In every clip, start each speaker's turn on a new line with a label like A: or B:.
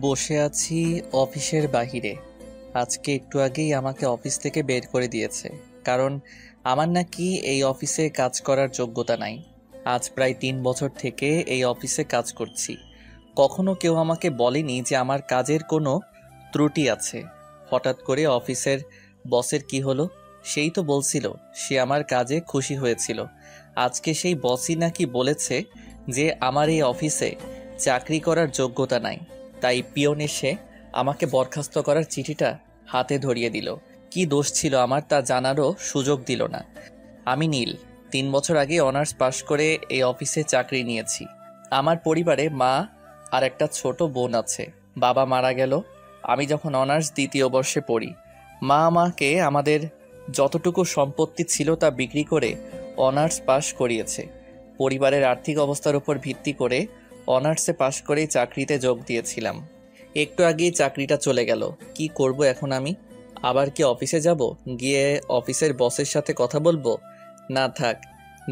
A: বসে আছি অফিসের বাহিরে। আজকে একটু আগেই আমাকে অফিস থেকে বের করে দিয়েছে, কারণ আমার নাকি এই অফিসে কাজ করার যোগ্যতা নাই। আজ প্রায় 3 বছর থেকে এই অফিসে কাজ করছি। কখনো কেউ আমাকে বলেনি যে আমার কাজের কোনো ত্রুটি আছে। হঠাৎ করে অফিসের বসের কি হলো, সেই তো বলছিল সে আমার কাজে খুশি হয়েছিল। আজকে সেই বসই নাকি বলেছে যে আমার এই অফিসে চাকরি করার যোগ্যতা নাই। তাই পিয়ন এসে আমাকে বরখাস্ত করার চিঠিটা হাতে ধরিয়ে দিল। কি দোষ ছিল আমার তা জানারও সুযোগ দিল না। আমি নীল, 3 বছর আগে অনার্স পাশ করে এই অফিসে চাকরি নিয়েছি। আমার পরিবারে মা আর একটা ছোট বোন আছে। বাবা মারা গেল আমি যখন অনার্স 2য় বর্ষে পড়ি। মা আমাকে আমাদের যতটুকু সম্পত্তি ছিল তা বিক্রি করে অনার্স পাশ করিয়েছে। পরিবারের আর্থিক অবস্থার উপর ভিত্তি করে অনার্সে পাশ করেই চাকরিতে যোগ দিয়েছিলাম। একটু আগেই চাকরিটা চলে গেল। কি করব এখন আমি? আবার কি অফিসে যাব, গিয়ে অফিসের বসের সাথে কথা বলবো? না থাক,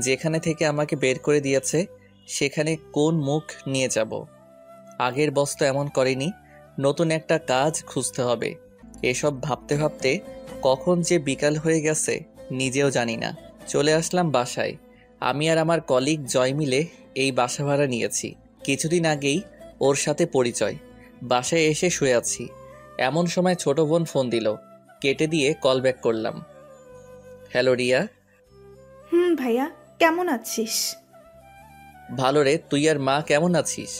A: যেখানে থেকে আমাকে বের করে দিয়েছে সেখানে কোন মুখ নিয়ে যাব? আগের বস তো এমন করেনি। নতুন একটা কাজ খুঁজতে হবে। এসব ভাবতে ভাবতে কখন যে বিকাল হয়ে গেছে নিজেও জানি না। চলে আসলাম বাসায়। আমি আর আমার কলিগ জয় মিলে এই বাসা ভাড়া নিয়েছি। কিছুদিন আগেই ওর সাথে পরিচয়। বাসায় এসে শুয়ে আছি, এমন সময় ছোট বোন ফোন দিল। কেটে দিয়ে কল ব্যাক করলাম। হ্যালো রিয়া।
B: ভাইয়া, কেমন আছিস?
A: ভালো রে, তুই আর মা কেমন আছিস?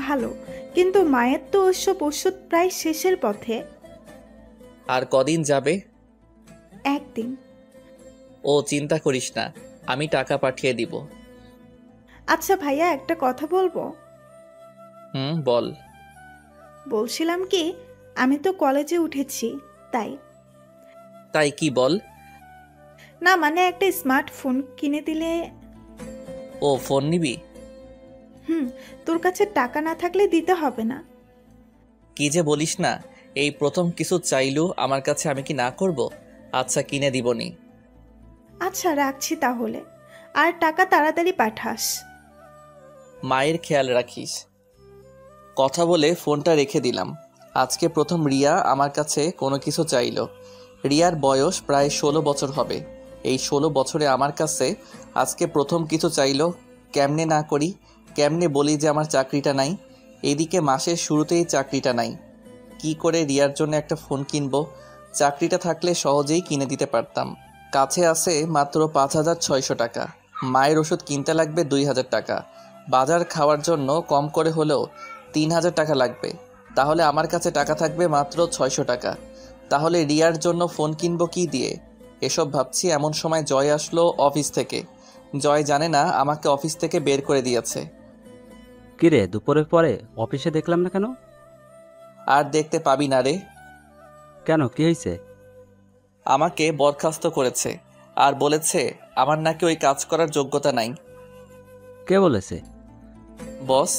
B: ভালো, কিন্তু মায়ের তো ওসব ওষুধ প্রায় শেষের পথে।
A: আর কদিন যাবে?
B: একদিন।
A: ও চিন্তা করিস না, আমি টাকা পাঠিয়ে দিব।
B: আচ্ছা ভাইয়া, একটা কথা বলবো?
A: বল।
B: বলছিলাম কি, আমি তো কলেজে উঠেছি, তাই।
A: তাই কি বল?
B: না মানে একটা স্মার্টফোন কিনে দিলে।
A: ও ফোন নিবি?
B: তোর কাছে টাকা না থাকলে দিতে হবে না।
A: কি যে বলিস না, এই প্রথম কিছু চাইলু আমার কাছে, আমি কি না করব? আচ্ছা কিনে দিবনি।
B: আচ্ছা রাখছি তাহলে, আর টাকা তাড়াতাড়ি পাঠাস।
A: মায়ের খেয়াল রাখিস। কথা বলে ফোনটা রেখে দিলাম। আজকে প্রথম রিয়া আমার কাছে কোনো কিছু চাইলো। রিয়ার বয়স প্রায় 16 বছর হবে। এই 16 বছরে আমার কাছে আজকে প্রথম কিছু চাইলো। কেমনে না করি, কেমনে বলি যে আমার চাকরিটা নাই? এদিকে মাসের শুরুতেই চাকরিটা নাই। কি করে রিয়ার জন্য একটা ফোন কিনবো? চাকরিটা থাকলে সহজেই কিনে দিতে পারতাম। কাছে আছে মাত্র 5,600 টাকা। মায়ের ওষুধ কিনতে লাগবে 2,000 টাকা। বাজার খাওয়ার জন্য কম করে হলেও 3,000 টাকা লাগবে। তাহলে আমার কাছে টাকা থাকবে মাত্র 600 টাকা। তাহলে রিয়ার জন্য ফোন কিনবো কি দিয়ে? এসব ভাবছি এমন সময় জয় আসলো অফিস থেকে। জয় জানে না আমাকে অফিস থেকে বের করে দিয়েছে।
C: কিরে, দুপুরের পরে অফিসে দেখলাম না কেন?
A: আর দেখতে পাবি না রে।
C: কেন, কি হয়েছে?
A: আমাকে বরখাস্ত করেছে আর বলেছে আমার নাকি ওই কাজ করার যোগ্যতা নাই।
C: কে বলেছে?
A: বস।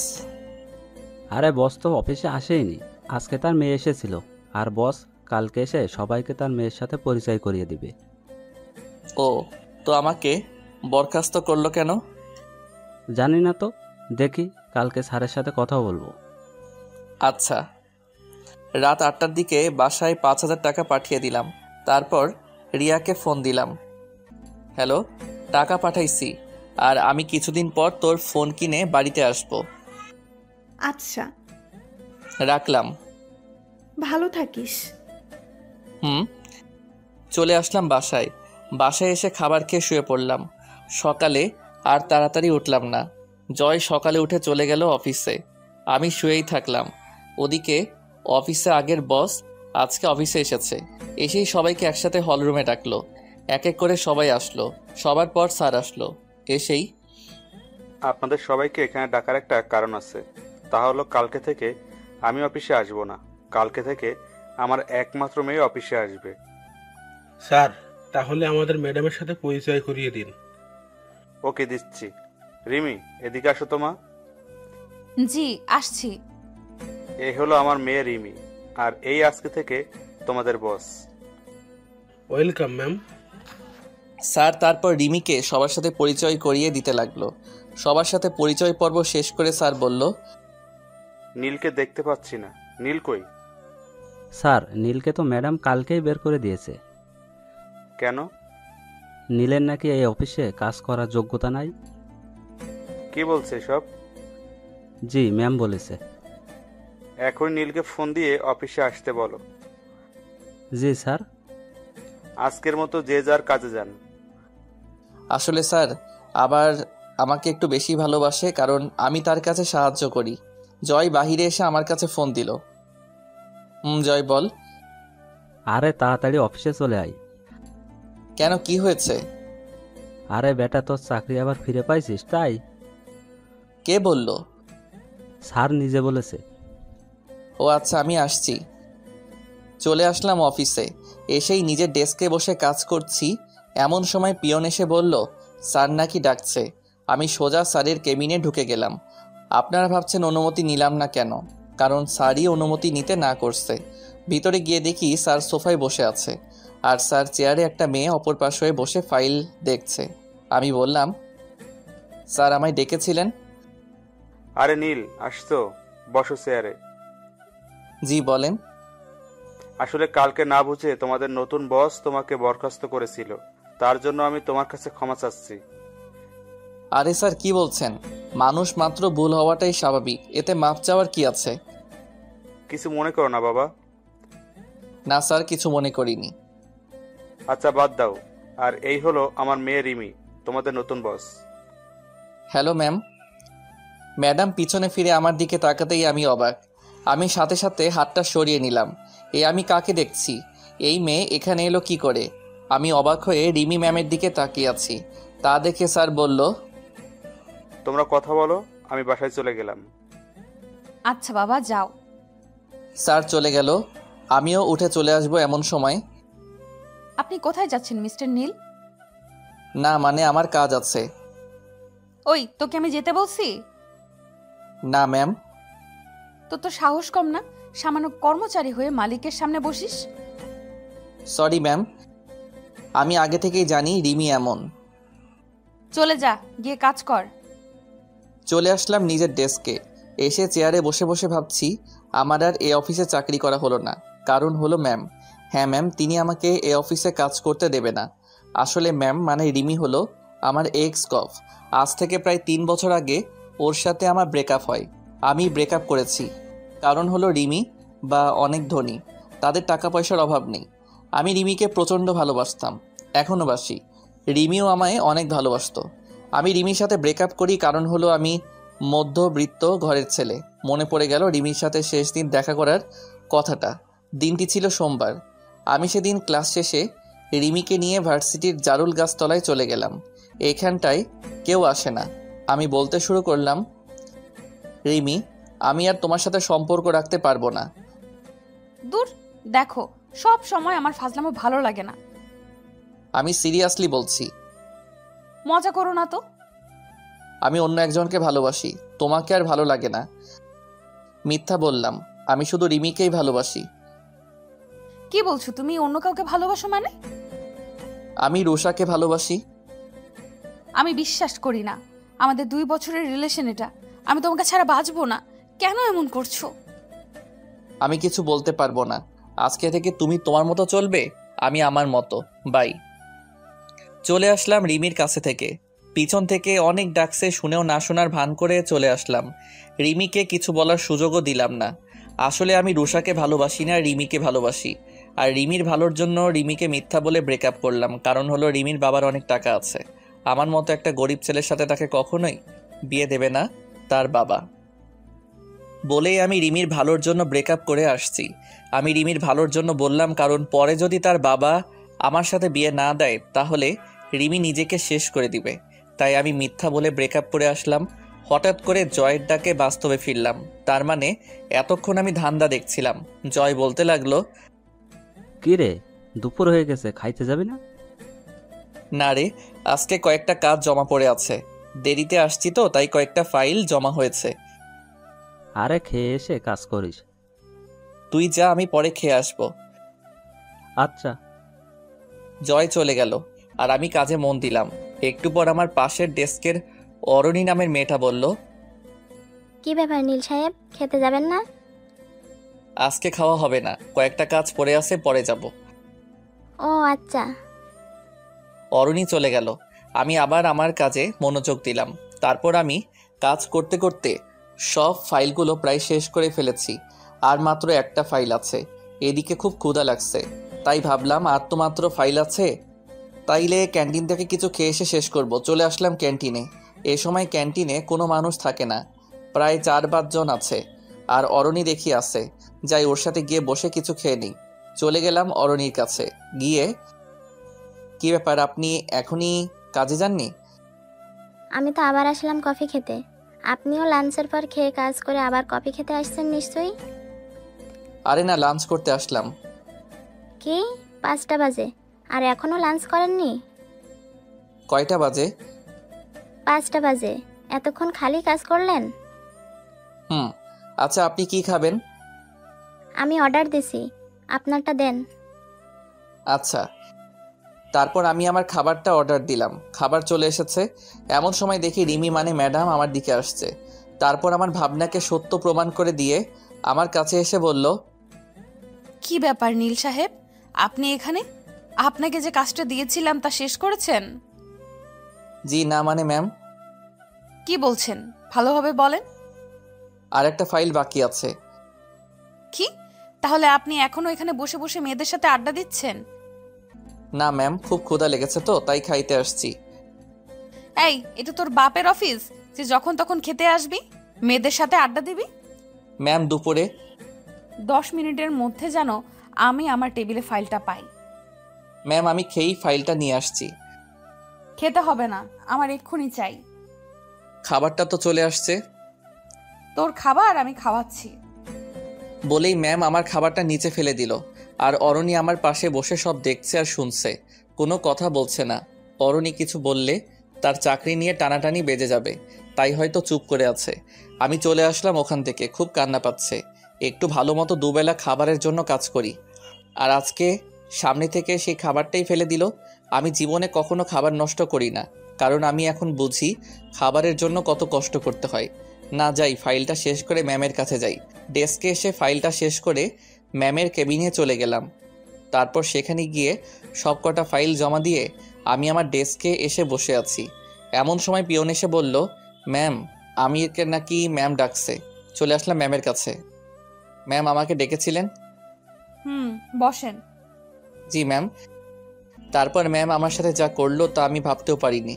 C: আরে বস তো অফিসে আসেইনি, আজকে তার মেয়ে এসেছিল। আর বস কালকে এসে সবাইকে তার মেয়ের সাথে পরিচয় করিয়ে দিবে।
A: ও, তো আমাকে বরখাস্ত করলো কেন?
C: জানি না তো, দেখি কালকে স্যারের সাথে কথা বলবো।
A: আচ্ছা। রাত 8টার দিকে বাসায় 5,000 টাকা পাঠিয়ে দিলাম। তারপর রিয়াকে ফোন দিলাম। হ্যালো, টাকা পাঠাইছি, আর আমি কিছুদিন পর তোর ফোন কিনে বাড়িতে আসবো।
B: আচ্ছা।
A: রাখলাম।
B: ভালো থাকিস।
A: চলে আসলাম বাসায়। বাসায় এসে খাবার খেয়ে শুয়ে পড়লাম। সকালে আর তাড়াতাড়ি উঠলাম না। জয় সকালে উঠে চলে গেল অফিসে। আমি শুয়েই থাকলাম। ওদিকে অফিসে আগের বস আজকে অফিসে এসেছে। এসেই সবাইকে একসাথে হলরুমে ডাকলো। এক এক করে সবাই আসলো। সবার পর স্যার আসলো। এসেই,
D: আপনাদের সবাইকে এখানে ডাকার একটা কারণ আছে। তা হলো কালকে থেকে আমি অফিসে আসব না। কালকে থেকে আমার একমাত্র মেয়ে অফিসে আসবে।
E: স্যার, তাহলে আমাদের ম্যাডামের সাথে পরিচয় করিয়ে দিন।
D: ওকে, দিচ্ছি। রিমি, এদিকে আসো তো মা।
F: জি আসছি।
D: এই হলো আমার মেয়ে রিমি, আর এই আজকে থেকে তোমাদের বস।
E: Welcome ma'am.
A: স্যার তারপর রিমিকে সবার সাথে পরিচয় করিয়ে দিতে লাগলো। সবার সাথে পরিচয় পর্ব শেষ করে স্যার বলল,
D: নীলকে দেখতে পাচ্ছি না। নীল কই?
C: স্যার, নীলকে তো ম্যাডাম কালকেই বের করে দিয়েছে।
D: কেন?
C: নীলের নাকি এই অফিসে কাজ করার যোগ্যতা নাই।
D: কি বলছে সব?
C: জি, ম্যাম বলেছে।
D: এখন নীলকে ফোন দিয়ে অফিসে আসতে বলো।
C: জি স্যার।
D: আজকের মতো যে যার কাজে যান।
A: আসলে স্যার আবার আমাকে একটু বেশি ভালোবাসে, কারণ আমি তার কাছে সাহায্য করি। জয় বাহিরে এসে আমার কাছে ফোন দিল। জয় বল।
C: আরে তাড়াতাড়ি অফিসে চলে আয়।
A: কেন, কি হয়েছে?
C: আরে বেটা, তোর চাকরি আবার ফিরে পাইছিস তাই।
A: কে বলল?
C: স্যার নিজে বলেছে।
A: ও আচ্ছা, আমি আসছি। চলে আসলাম অফিসে। এসেই নিজের ডেস্কে বসে কাজ করছি, এমন সময় পিয়ন এসে বলল স্যার নাকি ডাকছে। আমি সোজা স্যারের কেবিনে ঢুকে গেলাম। আপনারা ভাবছেন অনুমতি নিলাম না কেন? কারণ স্যারই অনুমতি নিতে না করছে। ভিতরে গিয়ে দেখি স্যার সোফায় বসে আছে, আর স্যার চেয়ারে একটা মেয়ে অপর পাশ হয়ে বসে ফাইল দেখছে। আমি বললাম, স্যার আমায় ডেকেছিলেন?
D: আরে নীল, আসতো, বসো চেয়ারে।
A: জি বলেন।
D: আসলে কালকে না বুঝে তোমাদের নতুন বস তোমাকে বরখাস্ত করেছিল, তার জন্য আমি তোমার কাছে ক্ষমা চাচ্ছি।
A: আরে স্যার কি বলছেন? মানুষ মাত্র ভুল হওয়াটাই স্বাভাবিক, এতে মাপ চাওয়ার কি আছে?
D: কিছু মনে করো না বাবা।
A: না স্যার, কিছু মনে করিনি।
D: আচ্ছা বাদ দাও। আর এই হলো আমার মেয়ে রিমি, তোমাদের নতুন বস।
A: Hello ma'am. ম্যাডাম পিছনে ফিরে আমার দিকে তাকাতেই আমি অবাক। আমি সাথে সাথে হাতটা সরিয়ে নিলাম। আমি কাকে দেখছি? এই মেয়ে এখানে এলো কি করে? আমি অবাক হয়ে রিমি ম্যামের দিকে তাকিয়ে আছি। তা দেখে স্যার বলল,
D: তোমরা কথা বলো, আমি বাসায় চলে গেলাম।
F: আচ্ছা বাবা, যাও।
A: স্যার চলে গেল। আমিও উঠে চলে আসবো এমন সময়।
F: আপনি কোথায় যাচ্ছেন মিস্টার নীল?
A: না মানে আমার কাজ আছে।
F: ওই, তোকে আমি যেতে বলছি?
A: না ম্যাম।
F: তোর তো সাহস কম না, সামান্য কর্মচারী হয়ে মালিকের সামনে বসিস।
A: সরি ম্যাম, আমি আগে থেকেই জানি রিমি এমন।
F: চলে যা, গিয়ে কাজ কর।
A: চলে আসলাম নিজের ডেস্কে। এসে চেয়ারে বসে বসে ভাবছি আমার আর এ অফিসে চাকরি করা হলো না। কারণ হলো ম্যাম। হ্যাঁ ম্যাম, তিনি আমাকে এ অফিসে কাজ করতে দেবে না। আসলে ম্যাম মানে রিমি হলো আমার এক্স কফ। আজ থেকে প্রায় 3 বছর আগে ওর সাথে আমার ব্রেকআপ হয়। আমি ব্রেকআপ করেছি কারণ হলো রিমি বা অনেক ধনী, তাদের টাকা পয়সার অভাব নেই। আমি রিমিকে প্রচণ্ড ভালোবাসতাম, এখনও বাসি। রিমিও আমায় অনেক ভালোবাসতো। আমি রিমির সাথে ব্রেকআপ করি কারণ হলো আমি মধ্যবিত্ত ঘরের ছেলে। মনে পড়ে গেল রিমির সাথে শেষ দিন দেখা করার কথাটা। দিনটি ছিল সোমবার। আমি সেদিন ক্লাস শেষে রিমিকে নিয়ে ভার্সিটির জারুল গাছতলায় চলে গেলাম। এইখানটায় কেউ আসে না। আমি বলতে শুরু করলাম, রিমি, আমি আর তোমার সাথে সম্পর্ক রাখতে পারবো না।
F: দূর, দেখো, সব সময় আমার ফাজলামো ভালো লাগে না।
A: আমি সিরিয়াসলি বলছি।
F: মজা করো না তো।
A: আমি অন্য একজনকে ভালোবাসি, তোমাকে আর ভালো লাগে না। মিথ্যা বললাম, আমি শুধু রিমিকেই ভালোবাসি।
F: কি বলছো তুমি? অন্য কাউকে ভালোবাসো মানে?
A: আমি রুষাকে ভালোবাসি।
F: আমি বিশ্বাস করি না। আমাদের 2 বছরের রিলেশন এটা। আমি তোমাকে ছাড়া বাঁচবো না। কেন এমন করছো?
A: আমি কিছু বলতে পারবো না। আজকে থেকে তুমি তোমার মতো চলবে, আমি আমার মতো। বাই। চলে আসলাম রিমির কাছে থেকে। পিছন থেকে অনেক ডাকছে, শুনেও না শোনার ভান করে চলে আসলাম। রিমিকে কিছু বলার সুযোগও দিলাম না। আসলে আমি রুষাকে ভালোবাসি না, রিমিকে ভালোবাসি। আর রিমির ভালোর জন্য রিমিকে মিথ্যা বলে ব্রেকআপ করলাম। কারণ হলো রিমির বাবার অনেক টাকা আছে। আমার মতো একটা গরিব ছেলের সাথে তাকে কখনোই বিয়ে দেবে না তার বাবা। বলেই আমি রিমির ভালোর জন্য ব্রেকআপ করে আসছি। আমি রিমির ভালোর জন্য বললাম, কারণ পরে যদি তার বাবা আমার সাথে বিয়ে না দেয় তাহলে রিমি নিজেকে শেষ করে দিবে। তাই আমি মিথ্যা বলে ব্রেকআপ করে আসলাম। হঠাৎ করে জয়ের ডাকে বাস্তবে ফিরলাম। তার মানে এতক্ষণ আমি ধান্দা দেখছিলাম। জয় বলতে লাগলো,
C: কি রে, দুপুর হয়ে গেছে, খাইতে যাবি না?
A: না রে, আজকে কয়েকটা কাজ জমা পড়ে আছে। দেরিতে আসছি তো, তাই কয়েকটা ফাইল জমা হয়েছে।
C: আরে খেয়ে এসে কাজ করিস।
A: তুই যা, আমি পরে খেয়ে আসবো।
C: আচ্ছা।
A: জয় চলে গেল আর আমি কাজে মন দিলাম। একটু পর আমার পাশের ডেস্কের অরণি নামের মেয়েটা বলল,
G: কি ব্যাপার নীল সাহেব, খেতে যাবেন না?
A: আজকে খাওয়া হবে না, কয়েকটা কাজ পড়ে আছে, পরে যাব।
G: ও আচ্ছা।
A: অরণি চলে গেল। আমি আবার আমার কাজে মনোযোগ দিলাম। তারপর আমি কাজ করতে করতে সব ফাইলগুলো প্রায় শেষ করে ফেলেছি। আর মাত্র একটা ফাইল আছে। এদিকে খুব ক্ষুধা লাগছে, তাই ভাবলাম আর তো মাত্র ফাইল আছে, তাইলে ক্যান্টিন থেকে কিছু খেয়ে এসে শেষ করব। চলে আসলাম ক্যান্টিনে। এ সময় ক্যান্টিনে কোনো মানুষ থাকে না, প্রায় 4-5 জন আছে। আর অরণি দেখি আছে, যাই ওর সাথে গিয়ে বসে কিছু খেয়ে নিই। চলে গেলাম অরণির কাছে। গিয়ে, কি ব্যাপার, আপনি এখনই কাজে যাননি?
G: আমি তো আবার আসলাম কফি খেতে। আপনিও লাঞ্চের পর খেয়ে কাজ করে আবার কফি খেতে আসছেন নিশ্চয়ই।
A: আরে না, লাঞ্চ করতে আসলাম।
G: কি 5টা বাজে আর এখনো লাঞ্চ করেননি?
A: কয়টা বাজে?
G: 5টা বাজে, এতক্ষণ খালি কাজ করলেন?
A: আচ্ছা, আপনি কি খাবেন?
G: আমি অর্ডার দিছি, আপনারটা দেন।
A: আচ্ছা। তারপর আমি আমার খাবারটা অর্ডার দিলাম। খাবার চলে এসেছে। এমন সময় দেখি রিমি মানে ম্যাডাম আমার দিকে আসছে। তারপর আমার ভাবনাকে সত্য প্রমাণ করে দিয়ে আমার কাছে এসে বলল,
F: কি ব্যাপার নীল সাহেব, আপনি এখানে? আপনাকে যে কাজটা দিয়েছিলাম তা শেষ করেছেন?
A: জি না মানে ম্যাম,
F: কি বলছেন, ভালোভাবে বলেন।
A: আর একটা ফাইল বাকি আছে।
F: কি, তাহলে আপনি এখনো এখানে বসে বসে মেয়েদের সাথে আড্ডা দিচ্ছেন?
A: না ম্যাম, খুব ক্ষুধা লেগেছে তো তাই খাইতে আসছি।
F: এই, এটা তোর বাপের অফিস যে যখন তখন খেতে আসবি, মেয়েদের সাথে আড্ডা দিবি?
A: ম্যাম, দুপুরে।
F: 10 মিনিটের মধ্যে যেন আমি আমার টেবিলে ফাইলটা পাই।
A: ম্যাম, আমি খেয়েই ফাইলটা নিয়ে আসছি।
F: খেতে হবে না, আমার এক্ষুনি চাই।
A: খাবারটা তো চলে আসছে।
F: তোর খাবার আমি খাওয়াচ্ছি।
A: বলেই ম্যাম আমার খাবারটা নিচে ফেলে দিল। আর অরণি আমার পাশে বসে সব দেখছে আর শুনছে, কোনো কথা বলছে না। অরণি কিছু বললে তার চাকরি নিয়ে টানাটানি বেজে যাবে, তাই হয়তো চুপ করে আছে। আমি চলে আসলাম ওখান থেকে, খুব কান্না পাচ্ছে। একটু ভালো মতো দুবেলা খাবারের জন্য কাজ করি, আর আজকে সামনে থেকে সেই খাবারটাই ফেলে দিল। আমি জীবনে কখনো খাবার নষ্ট করি না, কারণ আমি এখন বুঝি খাবারের জন্য কত কষ্ট করতে হয়। না, যাই ফাইলটা শেষ করে ম্যামের কাছে যাই। ডেস্কে এসে ফাইলটা শেষ করে ম্যামের কেবিনে চলে গেলাম। তারপর সেখানে গিয়ে সবকটা ফাইল জমা দিয়ে আমি আমার ডেস্কে এসে বসে আছি। এমন সময় পিয়ন এসে বলল, ম্যাম, আমি একে নাকি ম্যাম ডাকছে। চলে আসলাম ম্যামের কাছে। ম্যাম আমাকে ডেকেছিলেন?
F: বসেন।
A: জি ম্যাম। তারপর ম্যাম আমার সাথে যা করলো তা আমি ভাবতেও পারিনি।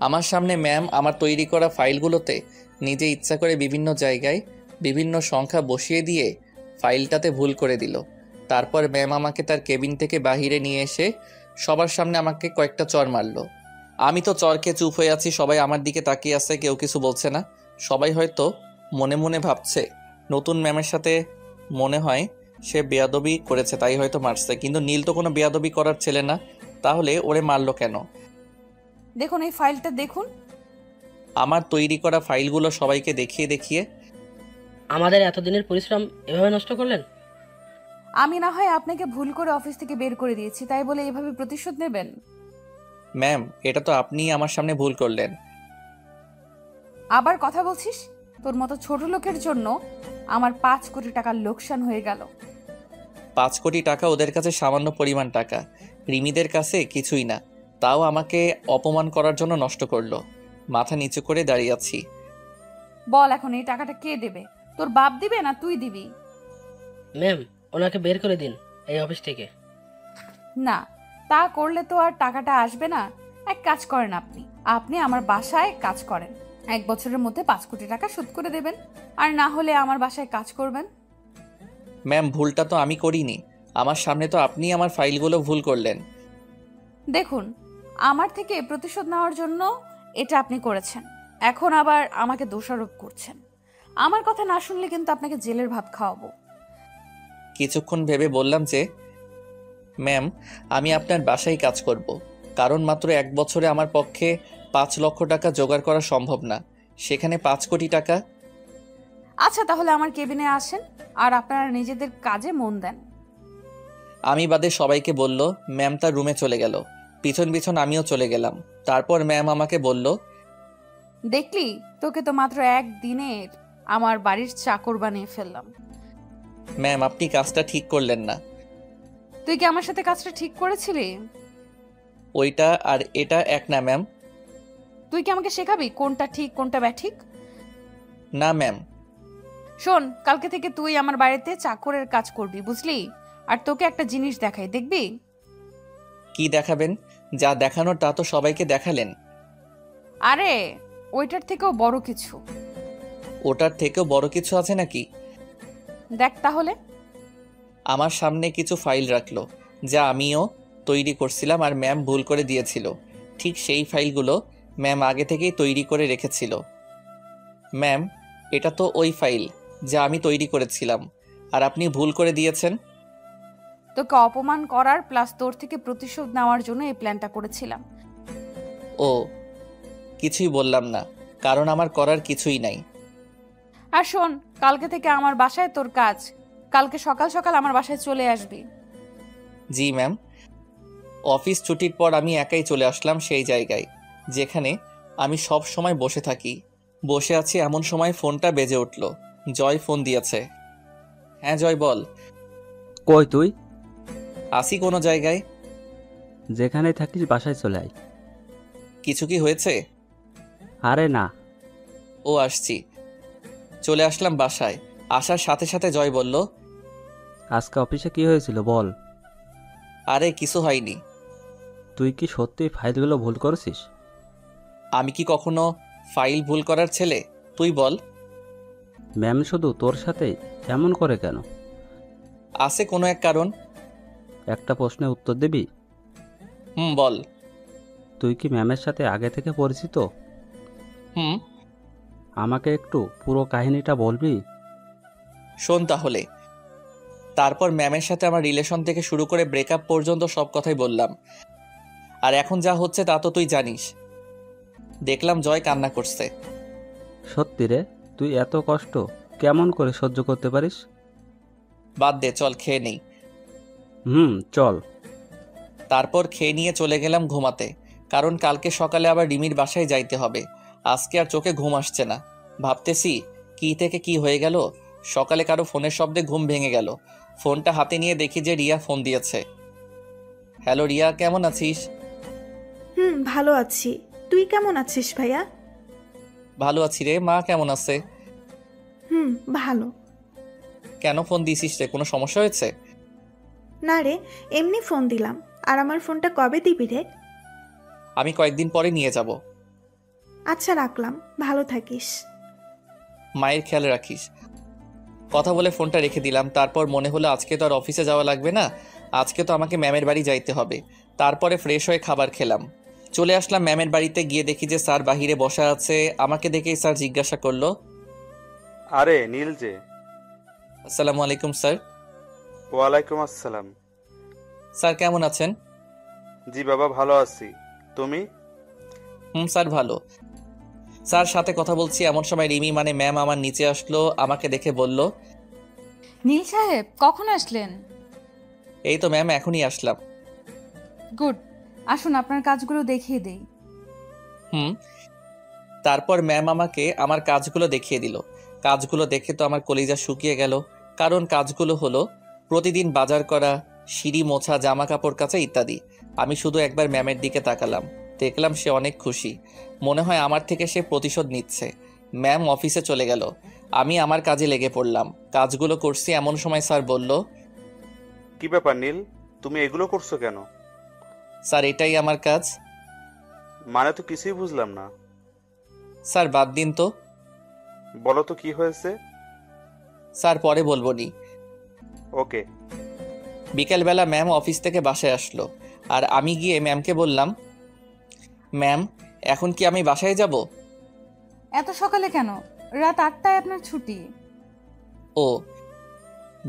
A: আমার সামনে ম্যাম আমার তৈরি করা ফাইলগুলোতে নিজে ইচ্ছা করে বিভিন্ন জায়গায় বিভিন্ন সংখ্যা বসিয়ে দিয়ে ফাইলটাতে ভুল করে দিল। তারপর ম্যাম আমাকে তার কেবিন থেকে বাহিরে নিয়ে এসে সবার সামনে আমাকে কয়েকটা চর মারলো। আমি তো চরকে চুপ হয়ে আছি, সবাই আমার দিকে তাকিয়ে আছে, কেউ কিছু বলছে না। সবাই হয়তো মনে মনে ভাবছে নতুন ম্যামের সাথে মনে হয় সে বেয়াদবি করেছে, তাই হয়তো মারছে। কিন্তু নীল তো কোনো বেয়াদবি করার ছেলে না, তাহলে ওরে মারলো কেন?
F: দেখুন এই ফাইলটা দেখুন।
A: আমার তৈরি করা ফাইলগুলো সবাইকে দেখিয়ে দেখিয়ে,
H: আমাদের এতদিনের পরিশ্রম এভাবে নষ্ট করলেন?
F: আমি না হয় আপনাকে ভুল করে অফিস থেকে বের করে দিয়েছি, তাই বলে এভাবে প্রতিশোধ নেবেন?
A: ম্যাম, এটা তো আপনিই আমার সামনে ভুল করলেন।
F: আবার কথা বলছিস? তোর মতো ছোট লোকের জন্য আমার 5 কোটি টাকার লোকসান হয়ে গেল।
A: 5 কোটি টাকা ওদের কাছে সামান্য পরিমাণ টাকা, রিমিদের কাছে কিছুই না। তাও আমাকে অপমান করার জন্য নষ্ট করলো। মাথা নিচু করে দাঁড়িয়ে আছি।
F: বল এখন এই টাকাটা কে দেবে? তোর বাপ দিবে না তুই দিবি?
H: ম্যাম, ওনাকে বের করে দিন এই অফিস থেকে।
F: না, তা করলে তো আর টাকাটা আসবে না। এক কাজ করেন, আপনি আমার বাসায় কাজ করেন। 1 বছরের মধ্যে 5 কোটি টাকা শোধ করে দেবেন, আর না হলে আমার বাসায় কাজ করবেন।
A: ম্যাম, ভুলটা তো আমি করিনি। আমার সামনে তো আপনিই আমার ফাইলগুলো ভুল করলেন।
F: দেখুন, আমার থেকে প্রতিশোধ নেওয়ার জন্য এটা আপনি করেছেন, এখন আবার আমাকে দোষারোপ করছেন। আমার কথা না শুনলে কিন্তু আপনাকে জেলের ভাত খাওয়াবো।
A: কিছুক্ষণ ভেবে বললাম যে, ম্যাম, আমি আপনার বাসায় কাজ করব, কারণ মাত্র 1 বছরে আমার পক্ষে 5 লক্ষ টাকা জোগাড় করা সম্ভব না, সেখানে 5 কোটি টাকা।
F: আচ্ছা, তাহলে আমার কেবিনে আসেন আর আপনারা নিজেদের কাজে মন দেন।
A: আমি বাদে সবাইকে বলল। ম্যাম তার রুমে চলে গেল। পিছন পিছন আমিও চলে গেলাম। তারপর ম্যাম আমাকে বলল,
F: দেখলি, তোকে তো মাত্র একদিনের আমার বাড়ির চাকর বানিয়ে ফেললাম।
A: ম্যাম, আপনি কাজটা ঠিক করলেন না।
F: তুই কি আমার সাথে কাজটা ঠিক করেছিলি?
A: ওইটা আর এটা এক না ম্যাম।
F: তুই কি আমাকে শেখাবি কোনটা ঠিক কোনটা ব্যাঠিক?
A: না ম্যাম।
F: শোন, কালকে থেকে তুই আমার বাড়িতে চাকরের কাজ করবি, বুঝলি? আর তোকে একটা জিনিস দেখাই, দেখবি?
A: কি দেখাবেন? যা দেখানোর তা তো সবাইকে দেখালেন।
F: আরে ওইটার থেকেও বড় কিছু।
A: ওটার থেকেও বড় কিছু আছে নাকি?
F: দেখ তাহলে।
A: আমার সামনে কিছু ফাইল রাখলো, যা আমিও তৈরি করছিলাম আর ম্যাম ভুল করে দিয়েছিল। ঠিক সেই ফাইলগুলো ম্যাম আগে থেকেই তৈরি করে রেখেছিল। ম্যাম, এটা তো ওই ফাইল যা আমি তৈরি করেছিলাম, আর আপনি ভুল করে দিয়েছেন।
F: তোকে অপমান করার প্লাস তোর থেকে প্রতিশোধ নেওয়ার জন্য এই প্ল্যানটা করেছিলাম।
A: ও, কিছুই বললাম না, কারণ আমার করার কিছুই নাই।
F: আর শোন, কালকে থেকে আমার বাসায় তোর কাজ। কালকে সকাল সকাল আমার বাসায় চলে আসবি।
A: জি ম্যাম। অফিস ছুটির পর আমি একাই চলে আসলাম সেই জায়গায় যেখানে আমি সব সময় বসে থাকি। বসে আছি এমন সময় ফোনটা বেজে উঠল। জয় ফোন দিয়েছে। হ্যাঁ জয়, বল।
C: কই তুই?
A: আসি কোনো জায়গায়।
C: যেখানে থাকিস বাসায় চলে আয়।
A: কিছু কি হয়েছে?
C: আরে না।
A: ও, আসছি। চলে আসলাম বাসায়। আসার সাথে সাথে জয় বলল,
C: আজকে অফিসে কি হয়েছিল বল।
A: আরে কিছু হয়নি।
C: তুই কি সত্যি ফাইলগুলো ভুল করেছিস?
A: আমি কি কখনো ফাইল ভুল করার ছেলে? তুই বল।
C: ম্যাম শুধু তোর সাথেই এমন করে কেন?
A: আছে কোনো এক কারণ।
C: একটা প্রশ্নের উত্তর দিবি?
A: বল।
C: তুই কি ম্যামের সাথে আগে থেকে পরিচিত?
A: হুম।
C: আমাকে একটু পুরো কাহিনীটা বলবি?
A: শোন তাহলে। তারপর ম্যামের সাথে আমার রিলেশন থেকে শুরু করে ব্রেকআপ পর্যন্ত সব কথাই বললাম। আর এখন যা হচ্ছে তা তো তুই জানিস। দেখলাম জয় কান্না করছে।
C: সত্যি রে, তুই এত কষ্ট কেমন করে সহ্য করতে পারিস?
A: বাদ দে, চল খেয়ে নেই।
C: চল।
A: তারপর খেয়ে নিয়ে চলে গেলাম ঘুমাতে, কারণ কালকে সকালে আবার রিমির বাসায় যাইতে হবে। আজকে আর চোখে ঘুম আসছে না। ভাবতেছি কি থেকে কি হয়ে গেল। সকালে কারো ফোনের শব্দে ঘুম ভেঙে গেল। ফোনটা হাতে নিয়ে দেখি যে রিয়া ফোন দিয়েছে। হ্যালো রিয়া, কেমন আছিস?
B: ভালো আছি। তুই কেমন আছিস ভাইয়া?
A: ভালো আছি রে। মা কেমন আছে?
B: ভালো।
A: কেন ফোন দিছিস রে? কোনো সমস্যা হয়েছে?
B: না রে, এমনি ফোন দিলাম। আর আমার ফোনটা কবে দিবি রে?
A: আমি কয়েকদিন পরে নিয়ে যাব।
B: আচ্ছা, রাখলাম। ভালো থাকিস।
A: মায়ের খেয়াল রাখিস। কথা বলে ফোনটা রেখে দিলাম। তারপর মনে হলো আজকে তো আর অফিসে যাওয়া লাগবে না, আজকে তো আমাকে ম্যামের বাড়ি যাইতে হবে। তারপরে ফ্রেশ হয়ে খাবার খেলাম। চলে আসলাম ম্যামের বাড়িতে। গিয়ে দেখি যে স্যার বাহিরে বসা আছে। আমাকে দেখেই স্যার জিজ্ঞাসা করলো,
D: আরে নীল যে।
A: আসসালামু আলাইকুম স্যার।
D: ওয়ালাইকুম আসসালাম।
A: স্যার কেমন আছেন?
D: জি বাবা, ভালো আছি। তুমি?
A: স্যার ভালো। স্যার সাথে কথা বলছি এমন সময় রিমি মানে ম্যাম আমার নিচে আসলো। আমাকে দেখে বলল,
F: নীল সাহেব কখন আসলেন?
A: এই তো ম্যাম, এখনই আসলাম।
F: গুড, আসুন আপনার কাজগুলো দেখিয়ে দেই।
A: তারপর ম্যাম আমাকে আমার কাজগুলো দেখিয়ে দিল। কাজগুলো দেখে তো আমার কলিজা শুকিয়ে গেল। কারণ কাজগুলো হলো প্রতিদিন বাজার করা, সিঁড়ি মোছা, জামা কাপড় কাচা ইত্যাদি। আমি শুধু একবার ম্যামের দিকে তাকালাম। দেখলাম সে অনেক খুশি। মনে হয় আমার থেকে সে প্রতিশোধ নিচ্ছে। ম্যাম অফিসে চলে গেল। আমি আমার কাজে লেগে পড়লাম। কাজগুলো করছি এমন সময় স্যার বলল,
D: কি ব্যাপার নীল, তুমি এগুলো করছো কেন?
A: স্যার এটাই আমার কাজ।
D: মানে তো কিছুই বুঝলাম না।
A: স্যার বাদ দিন তো।
D: বলো তো কি হয়েছে।
A: স্যার পরে বলবো নি।
D: ওকে।
A: বিকেলবেলা ম্যাম অফিস থেকে বাসায় আসলো। আর আমি গিয়ে ম্যামকে বললাম, ম্যাম এখন কি আমি বাসায় যাব?
F: এত সকালে কেন? রাত 8টায় আপনার ছুটি।
A: ও,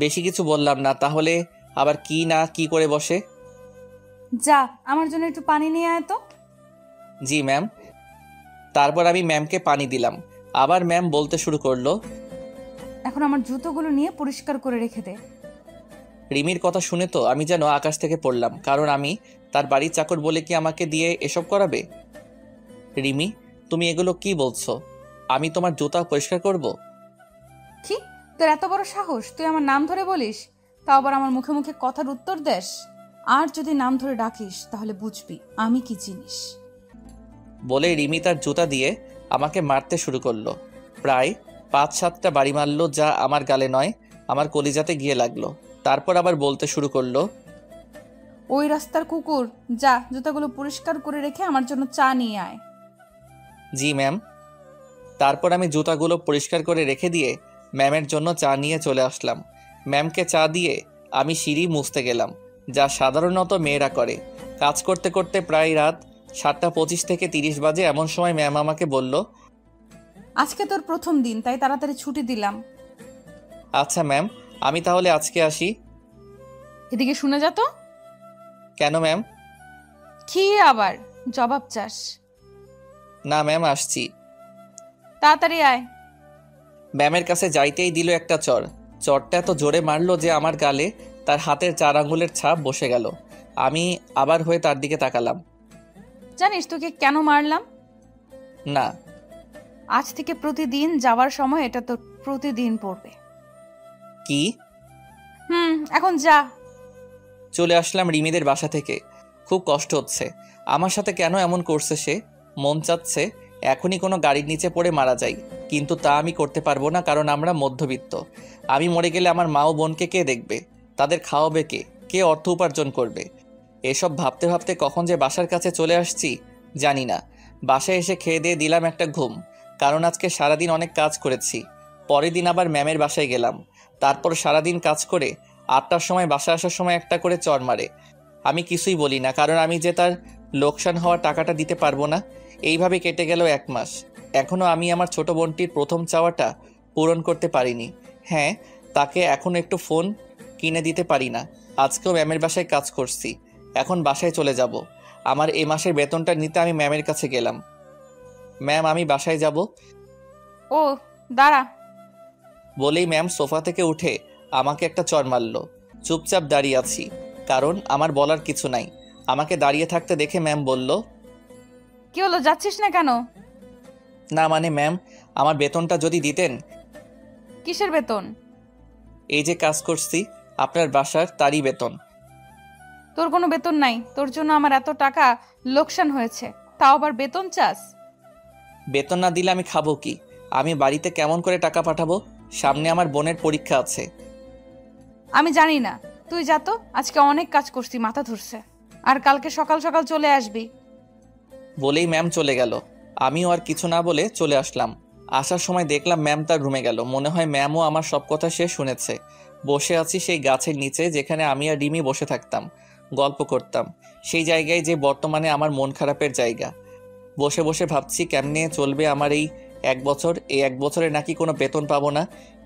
A: বেশি কিছু বললাম না। তাহলে আবার কি না কি করে বসে।
F: যা, আমার জন্য একটু পানি নিয়ে আয় তো।
A: জি ম্যাম। তারপর আমি ম্যামকে পানি দিলাম। আবার ম্যাম বলতে শুরু করলো,
F: এখন আমার জুতোগুলো নিয়ে পরিষ্কার করে রেখে দে।
A: রিমির কথা শুনে তো আমি যেন আকাশ থেকে পড়লাম। কারণ আমি তার বাড়ির চাকর বলে কি আমাকে দিয়ে এসব করাবে? রিমি, তুমি এগুলো কি বলছো? আমি তোমার জুতা পরিষ্কার করব?
F: কি, তোর এত বড় সাহস, তুই আমার নাম ধরে বলিস, তাও আবার আমার মুখে মুখে কথার উত্তর দেস? আর যদি নাম ধরে ডাকিস তাহলে বুঝবি আমি কি জিনিস।
A: বলে রিমি তার জুতা দিয়ে আমাকে মারতে শুরু করলো। প্রায় 5-7টা বাড়ি মারলো, যা আমার গালে নয়, আমার কলিজাতে গিয়ে লাগলো। তারপর আবার বলতে শুরু করলো,
F: ওই রাস্তার কুকুর, যা জুতাগুলো পরিষ্কার করে রেখে আমার জন্য চা নিয়ে আয়।
A: জি ম্যাম। তারপর আমি জুতাগুলো পরিষ্কার করে রেখে দিয়ে ম্যামের জন্য চা নিয়ে চলে আসলাম। ম্যামকে চা দিয়ে আমি সিঁড়ি মুছতে গেলাম, যা সাধারণত মেয়েরা করে। কাজ করতে করতে প্রায় রাত 7:25 থেকে 30 বাজে। এমন সময় ম্যাম আমাকে বলল,
F: আজকে তোর প্রথম দিন, তাই তাড়াতাড়ি ছুটি দিলাম।
A: আচ্ছা ম্যাম, আমি তাহলে আজকে আসি।
F: এদিকে শুনে যা তো।
A: কেন ম্যাম?
F: কি আবার জবাব চাস?
A: না ম্যাম, আসছি।
F: তাড়াতাড়ি আয়।
A: ম্যামের কাছে যাইতেই দিল একটা চর। চরটা এত জোরে মারলো যে আমার গালে তার হাতের 4 আঙ্গুলের ছাপ বসে গেল। আমি আবার হয়ে তার দিকে তাকালাম।
F: জানিস তোকে কেন মারলাম?
A: না।
F: আজ থেকে প্রতিদিন যাওয়ার সময় এটা তোর প্রতিদিন পড়বে।
A: কি?
F: এখন যা।
A: চলে আসলাম রিমিদের বাসা থেকে। খুব কষ্ট হচ্ছে। আমার সাথে কেন এমন করছে সে? মন চাচ্ছে এখনই কোনো গাড়ির নিচে পড়ে মারা যাই, কিন্তু তা আমি করতে পারবো না, কারণ আমরা মধ্যবিত্ত। আমি মরে গেলে আমার মা ও বোনকে কে দেখবে? তাদের খাওয়াবে কে? কে অর্থ উপার্জন করবে? এসব ভাবতে ভাবতে কখন যে বাসার কাছে চলে আসছি জানি না। বাসায় এসে খেয়ে দিয়ে দিলাম একটা ঘুম, কারণ আজকে সারাদিন অনেক কাজ করেছি। পরের দিন আবার ম্যামের বাসায় গেলাম। তারপর সারাদিন কাজ করে 8টার সময় বাসা আসার সময় একটা করে চর মারে। আমি কিছুই বলি না, কারণ আমি যে তার লোকসান হওয়া টাকাটা দিতে পারবো না। এইভাবে কেটে গেল 1 মাস। এখনও আমি আমার ছোট বোনটির প্রথম চাওয়াটা পূরণ করতে পারিনি। হ্যাঁ, তাকে এখন একটু ফোন কিনে দিতে পারি না। আজকেও ম্যামের বাসায় কাজ করছি, এখন বাসায় চলে যাব। আমার এ মাসের বেতনটা নিতে আমি ম্যামের কাছে গেলাম। ম্যাম, আমি বাসায় যাব।
F: ও দাঁড়া।
A: বলেই ম্যাম সোফা থেকে উঠে আমাকে একটা চর মারল। চুপচাপ দাঁড়িয়ে আছি, কারণ আমার বলার কিছু নাই। আমাকে দাঁড়িয়ে থাকতে দেখে ম্যাম বলল,
F: কি হলো, যাচ্ছিস না কেন?
A: না মানে ম্যাম, আমার বেতনটা যদি দিতেন।
F: কিসের বেতন?
A: এই যে কাজ করছি আপনার বাসার, তারই বেতন।
F: তোর কোনো বেতন নাই, তোর জন্য আমার এত টাকা লোকসান হয়েছে, তাও আবার বেতন চাস?
A: বেতন না দিলে আমি খাবো কি? আমি বাড়িতে কেমন করে টাকা পাঠাবো? সামনে আমার বোনের পরীক্ষা আছে।
F: আমি জানি না, তুই যা তো। আজকে অনেক কাজ করছি, মাথা ধরছে। আর কালকে সকাল সকাল চলে আসবি।
A: বলেই ম্যাম চলে গেল। আমিও আর কিছু না বলে চলে আসলাম। আসার সময় দেখলাম ম্যাম তার রুমে গেল। মনে হয় ম্যামও আমার সব কথা সে শুনেছে। বসে আছি সেই গাছের নিচে, যেখানে আমি আর রিমি বসে থাকতাম, গল্প করতাম। সেই জায়গায় যে বর্তমানে আমার মন খারাপের জায়গা। বসে বসে ভাবছি কেমনে চলবে আমার এই 1 বছর। এই 1 বছরে নাকি কোনো বেতন পাবো না,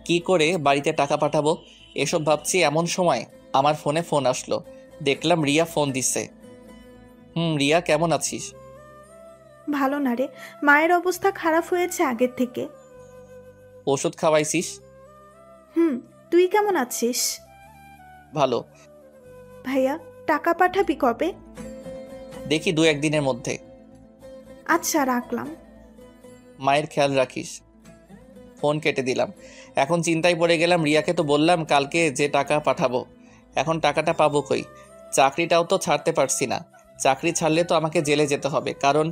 A: কি করে বাড়িতে টাকা পাঠাবো, এসব ভাবছি। এমন সময় আমার ফোনে ফোন আসলো। দেখলাম রিয়া ফোন দিছে। রিয়া, কেমন আছিস?
B: ভালো না রে, মায়ের অবস্থা খারাপ হয়েছে আগের থেকে।
A: ওষুধ খাওয়াইছিস?
B: তুই কেমন আছিস?
A: ভালো।
B: ভাইয়া, টাকা পাঠাবি কবে?
A: দেখি 2-1 দিনের মধ্যে।
B: আচ্ছা, রাখলাম।
A: মায়ের খেয়াল রাখিস। ফোন কেটে দিলাম। এখন চিন্তায় পড়ে গেলাম। রিয়াকে তো বললাম কালকে যে টাকা পাঠাবো, এখন টাকাটা পাবো কই? চাকরিটাও তো ছাড়তে পারছি না। চাকরি ছাড়লে তো আমাকে জেলে যেতে হবে, কারণ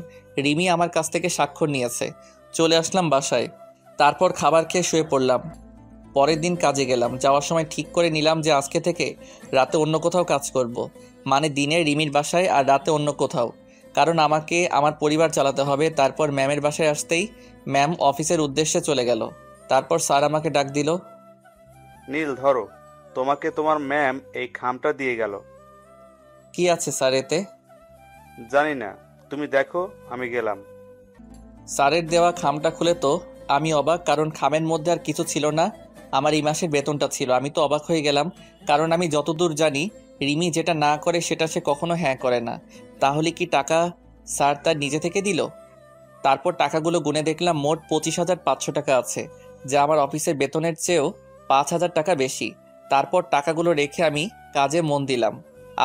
A: রিমি আমার কাছ থেকে স্বাক্ষর নিয়েছে। চলে আসলাম বাসায়। তারপর খাবার খেয়ে শুয়ে পড়লাম। পরের দিন কাজে গেলাম। যাওয়ার সময় ঠিক করে নিলাম যে আজকে থেকে রাতে অন্য কোথাও কাজ করব। মানে দিনে রিমির বাসায় আর রাতে অন্য কোথাও, কারণ আমাকে আমার পরিবার চালাতে হবে। তারপর ম্যামের বাসায় আসতেই ম্যাম অফিসের উদ্দেশ্যে চলে গেল। তারপর স্যার আমাকে ডাক দিল,
D: নীল ধরো, তোমাকে তোমার ম্যাম এই খামটা দিয়ে গেল।
A: কি আছে স্যার এতে?
D: জানি না, তুমি দেখো, আমি গেলাম।
A: স্যারের দেওয়া খামটা খুলে তো আমি অবাক, কারণ খামের মধ্যে আর কিছু ছিল না, আমার এই মাসের বেতনটা ছিল। আমি তো অবাক হয়ে গেলাম, কারণ আমি যতদূর জানি রিমি যেটা না করে সেটা সে কখনো হ্যাঁ করে না। তাহলে কি টাকা স্যার তার নিজে থেকে দিল? তারপর টাকাগুলো গুনে দেখলাম মোট 25,500 টাকা আছে, যা আমার অফিসের বেতনের চেয়েও 5,000 টাকা বেশি। তারপর টাকাগুলো রেখে আমি কাজে মন দিলাম।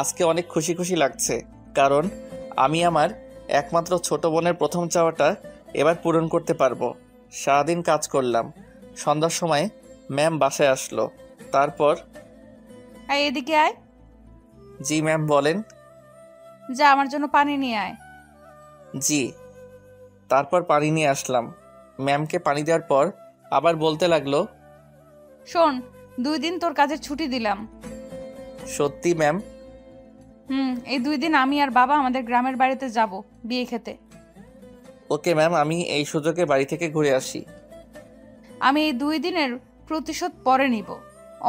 A: আজকে অনেক খুশি খুশি লাগছে, কারণ আমি আমার একমাত্র ছোট বোনের প্রথম চাওয়াটা এবার পূরণ করতে পারবো। সারাদিন কাজ করলাম। সন্ধ্যার সময় ম্যাম বাসায় আসলো। তারপর
F: এই এদিকে আয়।
A: জি ম্যাম বলেন।
F: যা আমার জন্য পানি নিয়ে আয়।
A: জি। তারপর পানি নিয়ে আসলাম। ম্যামকে পানি দেওয়ার পর আবার বলতে লাগলো,
F: শোন, 2 দিন তোর কাজের ছুটি দিলাম।
A: সত্যি ম্যাম?
F: এই 2 দিন আমি আর বাবা আমাদের গ্রামের বাড়িতে যাব বিয়ে খেতে।
A: ওকে ম্যাম, আমি এই সুযোগে বাড়ি থেকে ঘুরে আসি।
F: আমি এই 2 দিনের প্রতিশোধ পরে নিব।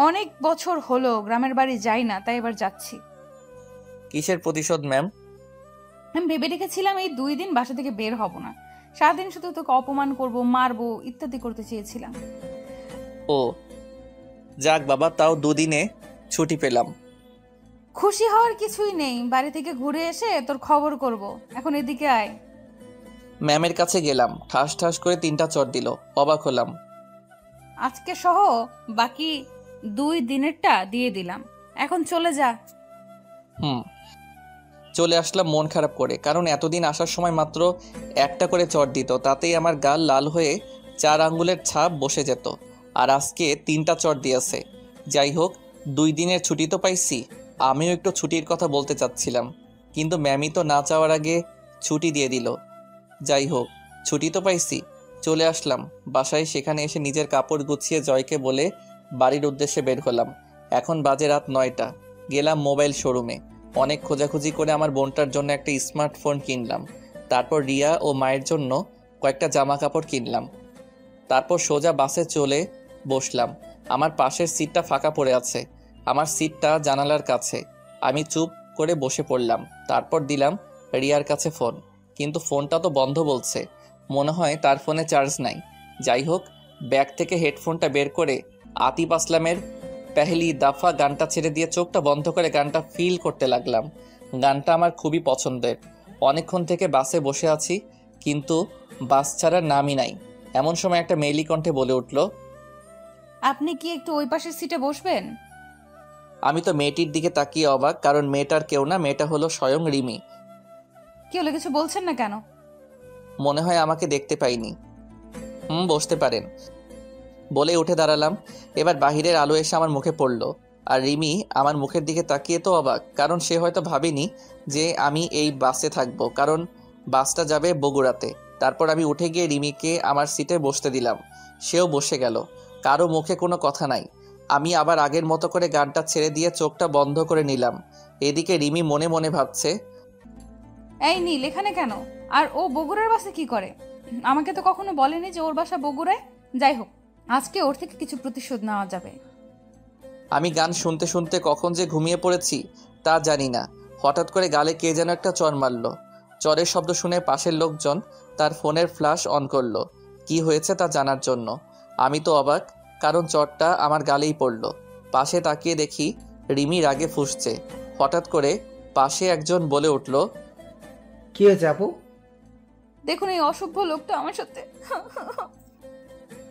F: অনেক বছর হলো গ্রামের বাড়ি যাই না, তাই এবার যাচ্ছি।
A: কিসের প্রতিশোধ ম্যাম?
F: আমি ভেবে রেখেছিলাম এই 2 দিন বাসা থেকে বের হব না। সারাদিন শুধু তোকে অপমান করব, মারবো, ইত্যাদি করতে চেয়েছিলাম।
A: ও যাক বাবা, তাও 2 দিনে ছুটি পেলাম।
F: খুশি হওয়ার কিছুই নেই। বাড়ি থেকে ঘুরে এসে তোর খবর করব। এখন এদিকে আয়।
A: ম্যামের কাছে গেলাম। ঠাস ঠাস করে 3টা চড় দিল। অবাক হলাম।
F: আজকে সহ বাকি 2 দিনেরটা দিয়ে দিলাম। এখন চলে যা।
A: চলে আসলাম মন খারাপ করে, কারণ এতদিন আসার সময় মাত্র একটা করে চড় দিত, তাতেই আমার গাল লাল হয়ে 4 আঙ্গুলের ছাপ বসে যেত। আর আজকে 3টা চড় দিয়েছে। যাই হোক, 2 দিনের ছুটি তো পাইছি। আমিও একটু ছুটির কথা বলতে চাচ্ছিলাম, কিন্তু ম্যামই তো না চাওয়ার আগে ছুটি দিয়ে দিল। যাই হোক, ছুটি তো পাইছি। চলে আসলাম বাসায়। সেখানে এসে নিজের কাপড় গুছিয়ে জয়কে বলে বাড়ির উদ্দেশ্যে বের হলাম। এখন বাজে রাত 9টা। গেলাম মোবাইল শোরুমে। অনেক খোঁজাখুঁজি করে আমার বোনটার জন্য একটা স্মার্টফোন কিনলাম। তারপর রিয়া ও মায়ের জন্য কয়েকটা জামা কাপড় কিনলাম। তারপর সোজা বাসে চলে বসলাম। আমার পাশের সিটটা ফাঁকা পড়ে আছে। আমার সিটটা জানালার কাছে। আমি চুপ করে বসে পড়লাম। তারপর দিলাম রিয়ার কাছে ফোন, কিন্তু ফোনটা তো বন্ধ বলছে। মনে হয় তার ফোনে চার্জ নাই। যাই হোক, ব্যাগ থেকে হেডফোনটা বের করে আতিফ আসলামের পেহলি দাফা গানটা ছেড়ে দিয়ে চোখটা বন্ধ করে গানটা ফিল করতে লাগলাম। গানটা আমার খুবই পছন্দের। অনেকক্ষণ থেকে বাসে বসে আছি, কিন্তু বাস ছাড়ার নামই নাই। এমন সময় একটা মেয়েলি কণ্ঠে বলে উঠল,
F: আপনি কি একটু ওই পাশের সিটে বসবেন?
A: আমি তো মেয়েটির দিকে তাকিয়ে অবাক, কারণ মেয়েটার কেউ না, মেয়েটা হলো স্বয়ং রিমি।
F: কি হলো, কিছু বলছেন না কেন?
A: মনে হয় আমাকে দেখতে পাইনি। বসতে পারেন বলে উঠে দাঁড়ালাম। এবার বাহিরের আলো এসে আমার মুখে পড়ল। আর রিমি আমার মুখের দিকে তাকিয়ে তো অবাক, কারণ সে হয়তো ভাবেনি যে আমি এই বাসে থাকবো, কারণ বাসটা যাবে বগুড়াতে। তারপর আমি উঠে গিয়ে রিমিকে আমার সিটে বসতে দিলাম। সেও বসে গেল। কারো মুখে কোনো কথা নাই। আমি আবার আগের মতো করে গানটা ছেড়ে দিয়ে চোখটা বন্ধ করে নিলাম। এদিকে রিমি মনে মনে ভাবছে,
F: এই নীল এখানে কেন? আর ও বগুড়ার বাসে কি করে? আমাকে তো কখনো বলেনি যে ওর বাসা বগুড়ায়। যাই হোক, আজকে ওর থেকে কিছু প্রতিশোধ নেওয়া যাবে।
A: আমি গান শুনতে শুনতে কখন যে ঘুমিয়ে পড়েছি তা জানি না। হঠাৎ করে গালে কে যেন একটা চড় মারল। চরের শব্দ শুনে পাশের লোকজন তার ফোনের ফ্ল্যাশ অন করলো কি হয়েছে তা জানার জন্য। আমি তো অবাক, কারণ চড়টা আমার গালেই পড়ল। পাশে তাকিয়ে দেখি রিমি রাগে ফুঁসছে। হঠাৎ করে পাশে একজন বলে উঠল,
I: কি হয়েছে আপু?
F: দেখুন, এই অসভ্য লোকটা আমার সাথে।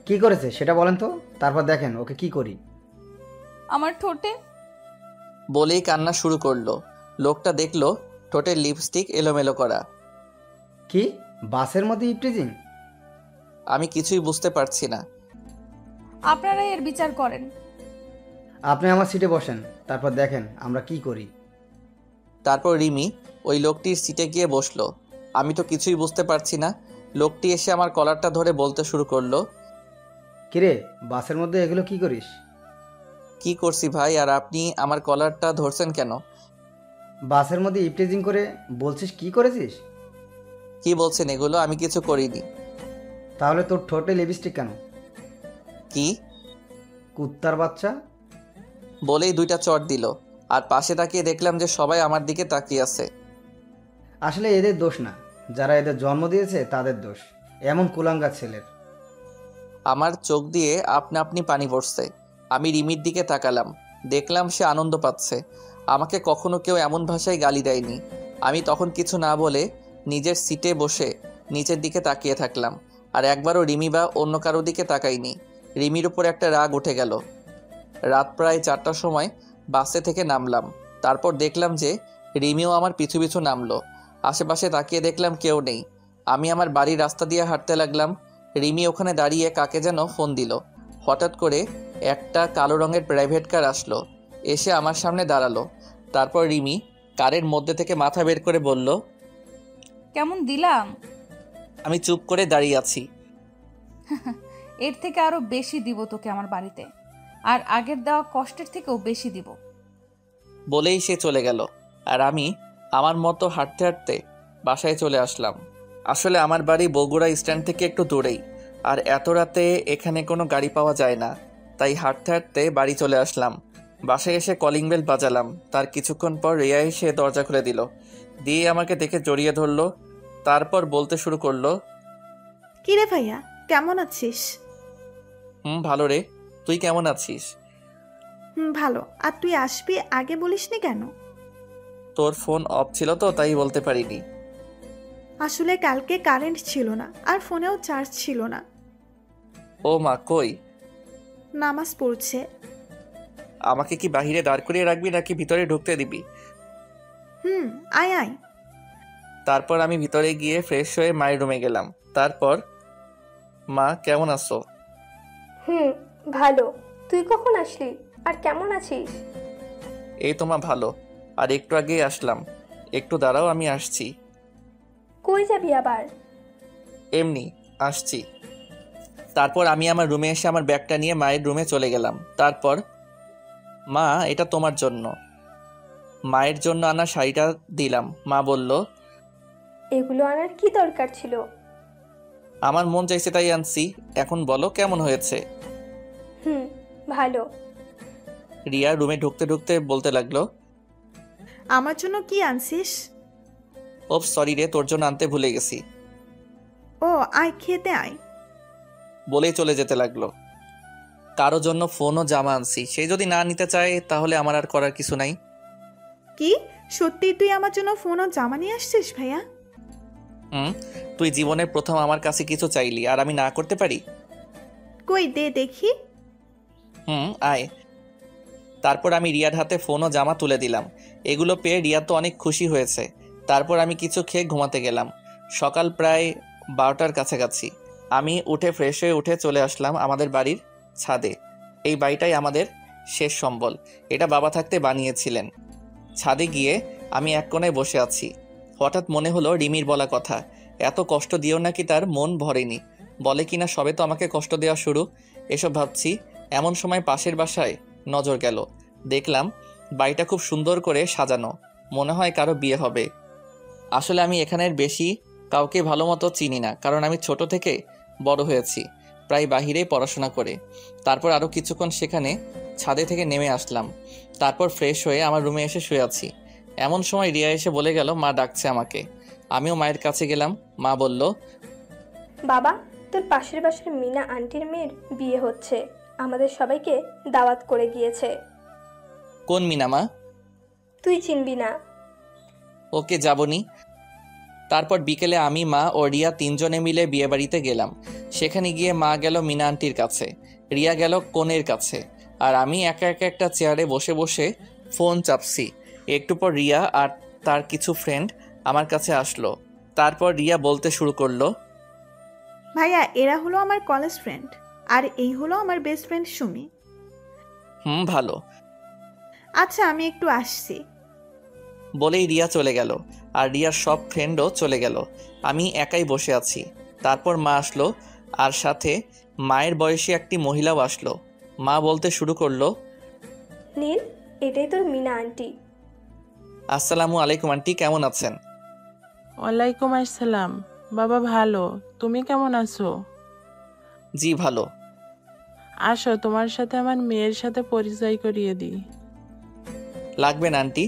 I: কি করেছে সেটা বলেন তো, তারপর দেখেন ওকে কি করি।
F: আমার ঠোঁটে।
A: বলেই কান্না শুরু করলো। লোকটা দেখলো ঠোঁটের লিপস্টিক এলোমেলো করা।
I: কি বাসের মধ্যে ইপটিজিং?
A: আমি কিছুই বুঝতে পারছি না।
F: আপনারা এর বিচার করেন।
I: আপনি আমার সিটে বসেন, তারপর দেখেন আমরা কি করি।
A: তারপর রিমি ওই লোকটির সিটে গিয়ে বসলো। আমি তো কিছুই বুঝতে পারছি না। লোকটি এসে আমার কলারটা ধরে বলতে শুরু করলো,
I: কিরে বাসের মধ্যে এগুলো কি করিস?
A: কি করছি ভাই, আর আপনি আমার কলারটা ধরছেন কেন?
I: বাসের মধ্যে ইপটিজিং করে বলছিস কি করেছিস?
A: কি বলছেন এগুলো? আমি কিছু করিনি।
I: তাহলে তোর ঠোঁটে লিপস্টিক কেন?
A: কি?
I: কুত্তার বাচ্চা।
A: বলেই 2টা চড় দিল। আর পাশে তাকিয়ে দেখলাম যে সবাই আমার দিকে তাকিয়ে আছে।
I: আসলে এদের দোষ না, যারা এদের জন্ম দিয়েছে তাদের দোষ, এমন কুলাঙ্গার ছেলের।
A: আমার চোখ দিয়ে আপনা আপনি পানি পড়ছে। আমি রিমির দিকে তাকালাম। দেখলাম সে আনন্দ পাচ্ছে। আমাকে কখনো কেউ এমন ভাষায় গালি দেয়নি। আমি তখন কিছু না বলে নিজের সিটে বসে নিচের দিকে তাকিয়ে থাকলাম। আর একবারও রিমি বা অন্য কারো দিকে তাকাইনি। রিমির উপর একটা রাগ উঠে গেল। রাত প্রায় 4টার সময় বাসে থেকে নামলাম। তারপর দেখলাম যে রিমিও আমার পিছু পিছু নামলো। আশেপাশে তাকিয়ে দেখলাম কেউ নেই। আমি আমার বাড়ির রাস্তা দিয়ে হাঁটতে লাগলাম। রিমি ওখানে দাঁড়িয়ে কাকে যেন ফোন দিল। হঠাৎ করে একটা কালো রঙের প্রাইভেট কার আসলো, এসে আমার সামনে দাঁড়ালো। তারপর রিমি কারের মধ্যে থেকে মাথা বের করে বলল,
F: কেমন দিলাম?
A: আমি চুপ করে দাঁড়িয়ে আছি।
F: এর থেকে আরো বেশি দিব তোকে আমার বাড়িতে, আর আগের দেওয়া কষ্টের থেকেও বেশি দিব।
A: বলেই সে চলে গেল। আর আমি আমার মতো হাঁটতে হাঁটতে বাসায় চলে আসলাম। আসলে আমার বাড়ি বগুড়া স্ট্যান্ড থেকে একটু দূরেই, আর এত রাতে এখানে কোনো গাড়ি পাওয়া যায় না, তাই হাঁটতে হাঁটতে বাড়ি চলে আসলাম। বাসায় এসে কলিং বেল বাজালাম। তার কিছুক্ষণ পর রিয়া এসে দরজা খুলে দিল, দিয়ে আমাকে দেখে জড়িয়ে ধরলো। তারপর বলতে শুরু করলো,
B: কিরে ভাইয়া, কেমন আছিস?
A: ভালো রে, তুই কেমন আছিস?
B: ভালো। আর তুই আসবি আগে বলিসনি কেন?
A: তোর ফোন অফ ছিল তো, তাই বলতে পারিনি।
B: আসলে কালকে কারেন্ট ছিল না, আর ফোনেও চার্জ ছিল না।
A: ও মা, কই?
B: নামাজ পড়ছে।
A: আমাকে কি বাহিরে দাঁড় করিয়ে রাখবি নাকি ভিতরে ঢুকতে দিবি?
B: আয় আয়।
A: তারপর আমি ভিতরে গিয়ে ফ্রেশ হয়ে মায়ের রুমে গেলাম। তারপর, মা কেমন আছো?
J: ভালো। তুই কখন আসলি আর কেমন আছিস?
A: এই তো মা, ভালো। আর একটু আগেই আসলাম। একটু দাঁড়াও, আমি আসছি।
J: কই যাবি আবার?
A: এমনি আসছি। তারপর আমি আমার রুমে এসে আমার ব্যাগটা নিয়ে মায়ের রুমে চলে গেলাম। তারপর, মা এটা তোমার জন্য। মায়ের জন্য আনা শাড়িটা দিলাম। মা বলল,
J: এগুলো আনার কি দরকার ছিল?
A: আমার মন চাইছে তাই আনছি। এখন বলো কেমন হয়েছে?
J: ভালো।
A: রিয়া রুমে ঢুকতে ঢুকতে বলতে লাগলো,
B: আমার জন্য কি আনছিস?
A: ও সরি রে, তোর জন্য আনতে ভুলে গেছি।
B: ও আয়, খেতে আয়।
A: বলেই চলে যেতে লাগলো। কারো জন্য ফোন ও জামা আনছি, সে যদি না নিতে চায় তাহলে আমার আর করার কিছু নাই।
B: কি সত্যি তুই আমার জন্য ফোন ও জামা নিয়ে আসছিস ভাইয়া?
A: তুই জীবনের প্রথম আমার কাছে কিছু চাইলি, আর আমি না করতে পারি?
B: কই দে দেখি।
A: আয়। তারপর আমি রিয়ার হাতে ফোন ও জামা তুলে দিলাম। এগুলো পেয়ে রিয়া তো অনেক খুশি হয়েছে। তারপর আমি কিছু খেয়ে ঘুমাতে গেলাম। সকাল প্রায় 12টার কাছাকাছি। আমি উঠে ফ্রেশ হয়ে উঠে চলে আসলাম আমাদের বাড়ির ছাদে। এই বাড়িটাই আমাদের শেষ সম্বল। এটা বাবা থাকতে বানিয়েছিলেন। ছাদে গিয়ে আমি এক কোণায় বসে আছি। হঠাৎ মনে হলো রিমির বলা কথা, এত কষ্ট দিও নাকি তার মন ভরেনি। বলে কিনা সবে তো আমাকে কষ্ট দেওয়া শুরু। এসব ভাবছি, এমন সময় পাশের বাসায় নজর গেল। দেখলাম বাড়িটা খুব সুন্দর করে সাজানো, মনে হয় কারো বিয়ে হবে। আসলে আমি এখানের বেশি কাউকে ভালো মতো চিনি না, কারণ আমি ছোট থেকে বড় হয়েছি প্রায় বাহিরেই পড়াশোনা করে। তারপর আরও কিছুক্ষণ সেখানে ছাদে থেকে নেমে আসলাম। তারপর ফ্রেশ হয়ে আমার রুমে এসে শুয়ে আছি। এমন সময় রিয়া এসে বলে গেল মা ডাকছে আমাকে। আমিও মায়ের কাছে গেলাম। মা বলল,
J: বাবা, তোর পাশের বাসার মিনা আন্টির মেয়ের বিয়ে হচ্ছে, আমাদের সবাইকে দাওয়াত করে গিয়েছে।
A: কোন মিনা মা?
J: তুই চিনবি না।
A: ওকে, যাবনি। তারপর বিকেলে আমি, মা ও রিয়া তিনজনে মিলে বিয়ে বাড়িতে গেলাম। সেখানে গিয়ে মা গেল মিনা আন্টির কাছে, রিয়া গেল কনের কাছে, আর আমি একা একা একটা চেয়ারে বসে বসে ফোন চাপছি। একটু পর রিয়া আর তার কিছু ফ্রেন্ড আমার কাছে আসলো। তারপর রিয়া বলতে শুরু করলো,
B: ভাইয়া এরা হলো আমার কলেজ ফ্রেন্ড, আর এই হলো আমার বেস্ট ফ্রেন্ড সুমি।
A: ভালো।
B: আচ্ছা আমি একটু আসছি।
A: বলেই রিয়া চলে গেল, আর রিয়ার সব ফ্রেন্ডও চলে গেল। আমি একাই বসে আছি। তারপর মা আসলো, আর সাথে মায়ের বয়সী একটি মহিলাও আসলো। মা বলতে শুরু করলো,
J: নীল, এটাই তোর মিনা আন্টি।
A: আসসালামু আলাইকুম আন্টি, কেমন আছেন?
K: ওয়ালাইকুম আসসালাম। বাবা ভালো, তুমি কেমন আছো?
A: জি ভালো।
K: আসো, তোমার সাথে আমার মেয়ের সাথে পরিচয় করিয়ে দিই।
A: লাগবে না আন্টি।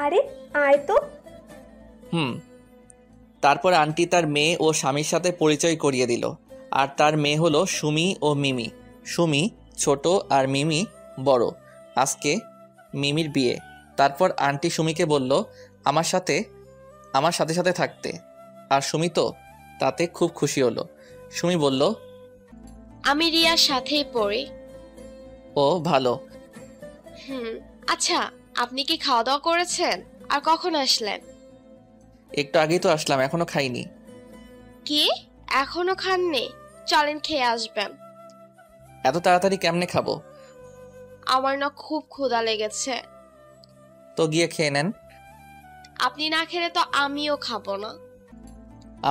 J: আরে আয় তো।
A: তারপর আন্টি তার মেয়ে ও স্বামীর সাথে পরিচয় করিয়ে দিল। আর তার মেয়ে হলো সুমি ও মিমি। সুমি ছোট আর মিমি বড়। আজকে মিমির বিয়ে। তারপর আন্টি সুমিকে বলল আমার সাথে সাথে থাকতে, আর সুমি তো তাতে খুব খুশি হলো। সুমি বলল,
L: আমি রিয়ার সাথেই পড়ি।
A: ও ভালো।
L: আচ্ছা, আপনি কি খাওয়া দাওয়া করেছেন? আর কখন আসলেন?
A: একটু আগেই তো আসলাম, এখনো খাইনি।
L: কি এখনো খাননি? চলেন খেয়ে আসবেন।
A: এত তাড়াতাড়ি কেমনে খাবো?
L: আমার না খুব ক্ষুধা লেগেছে।
A: তো গিয়ে খেয়ে নেন।
L: আপনি না খেলে তো আমিও খাবো না।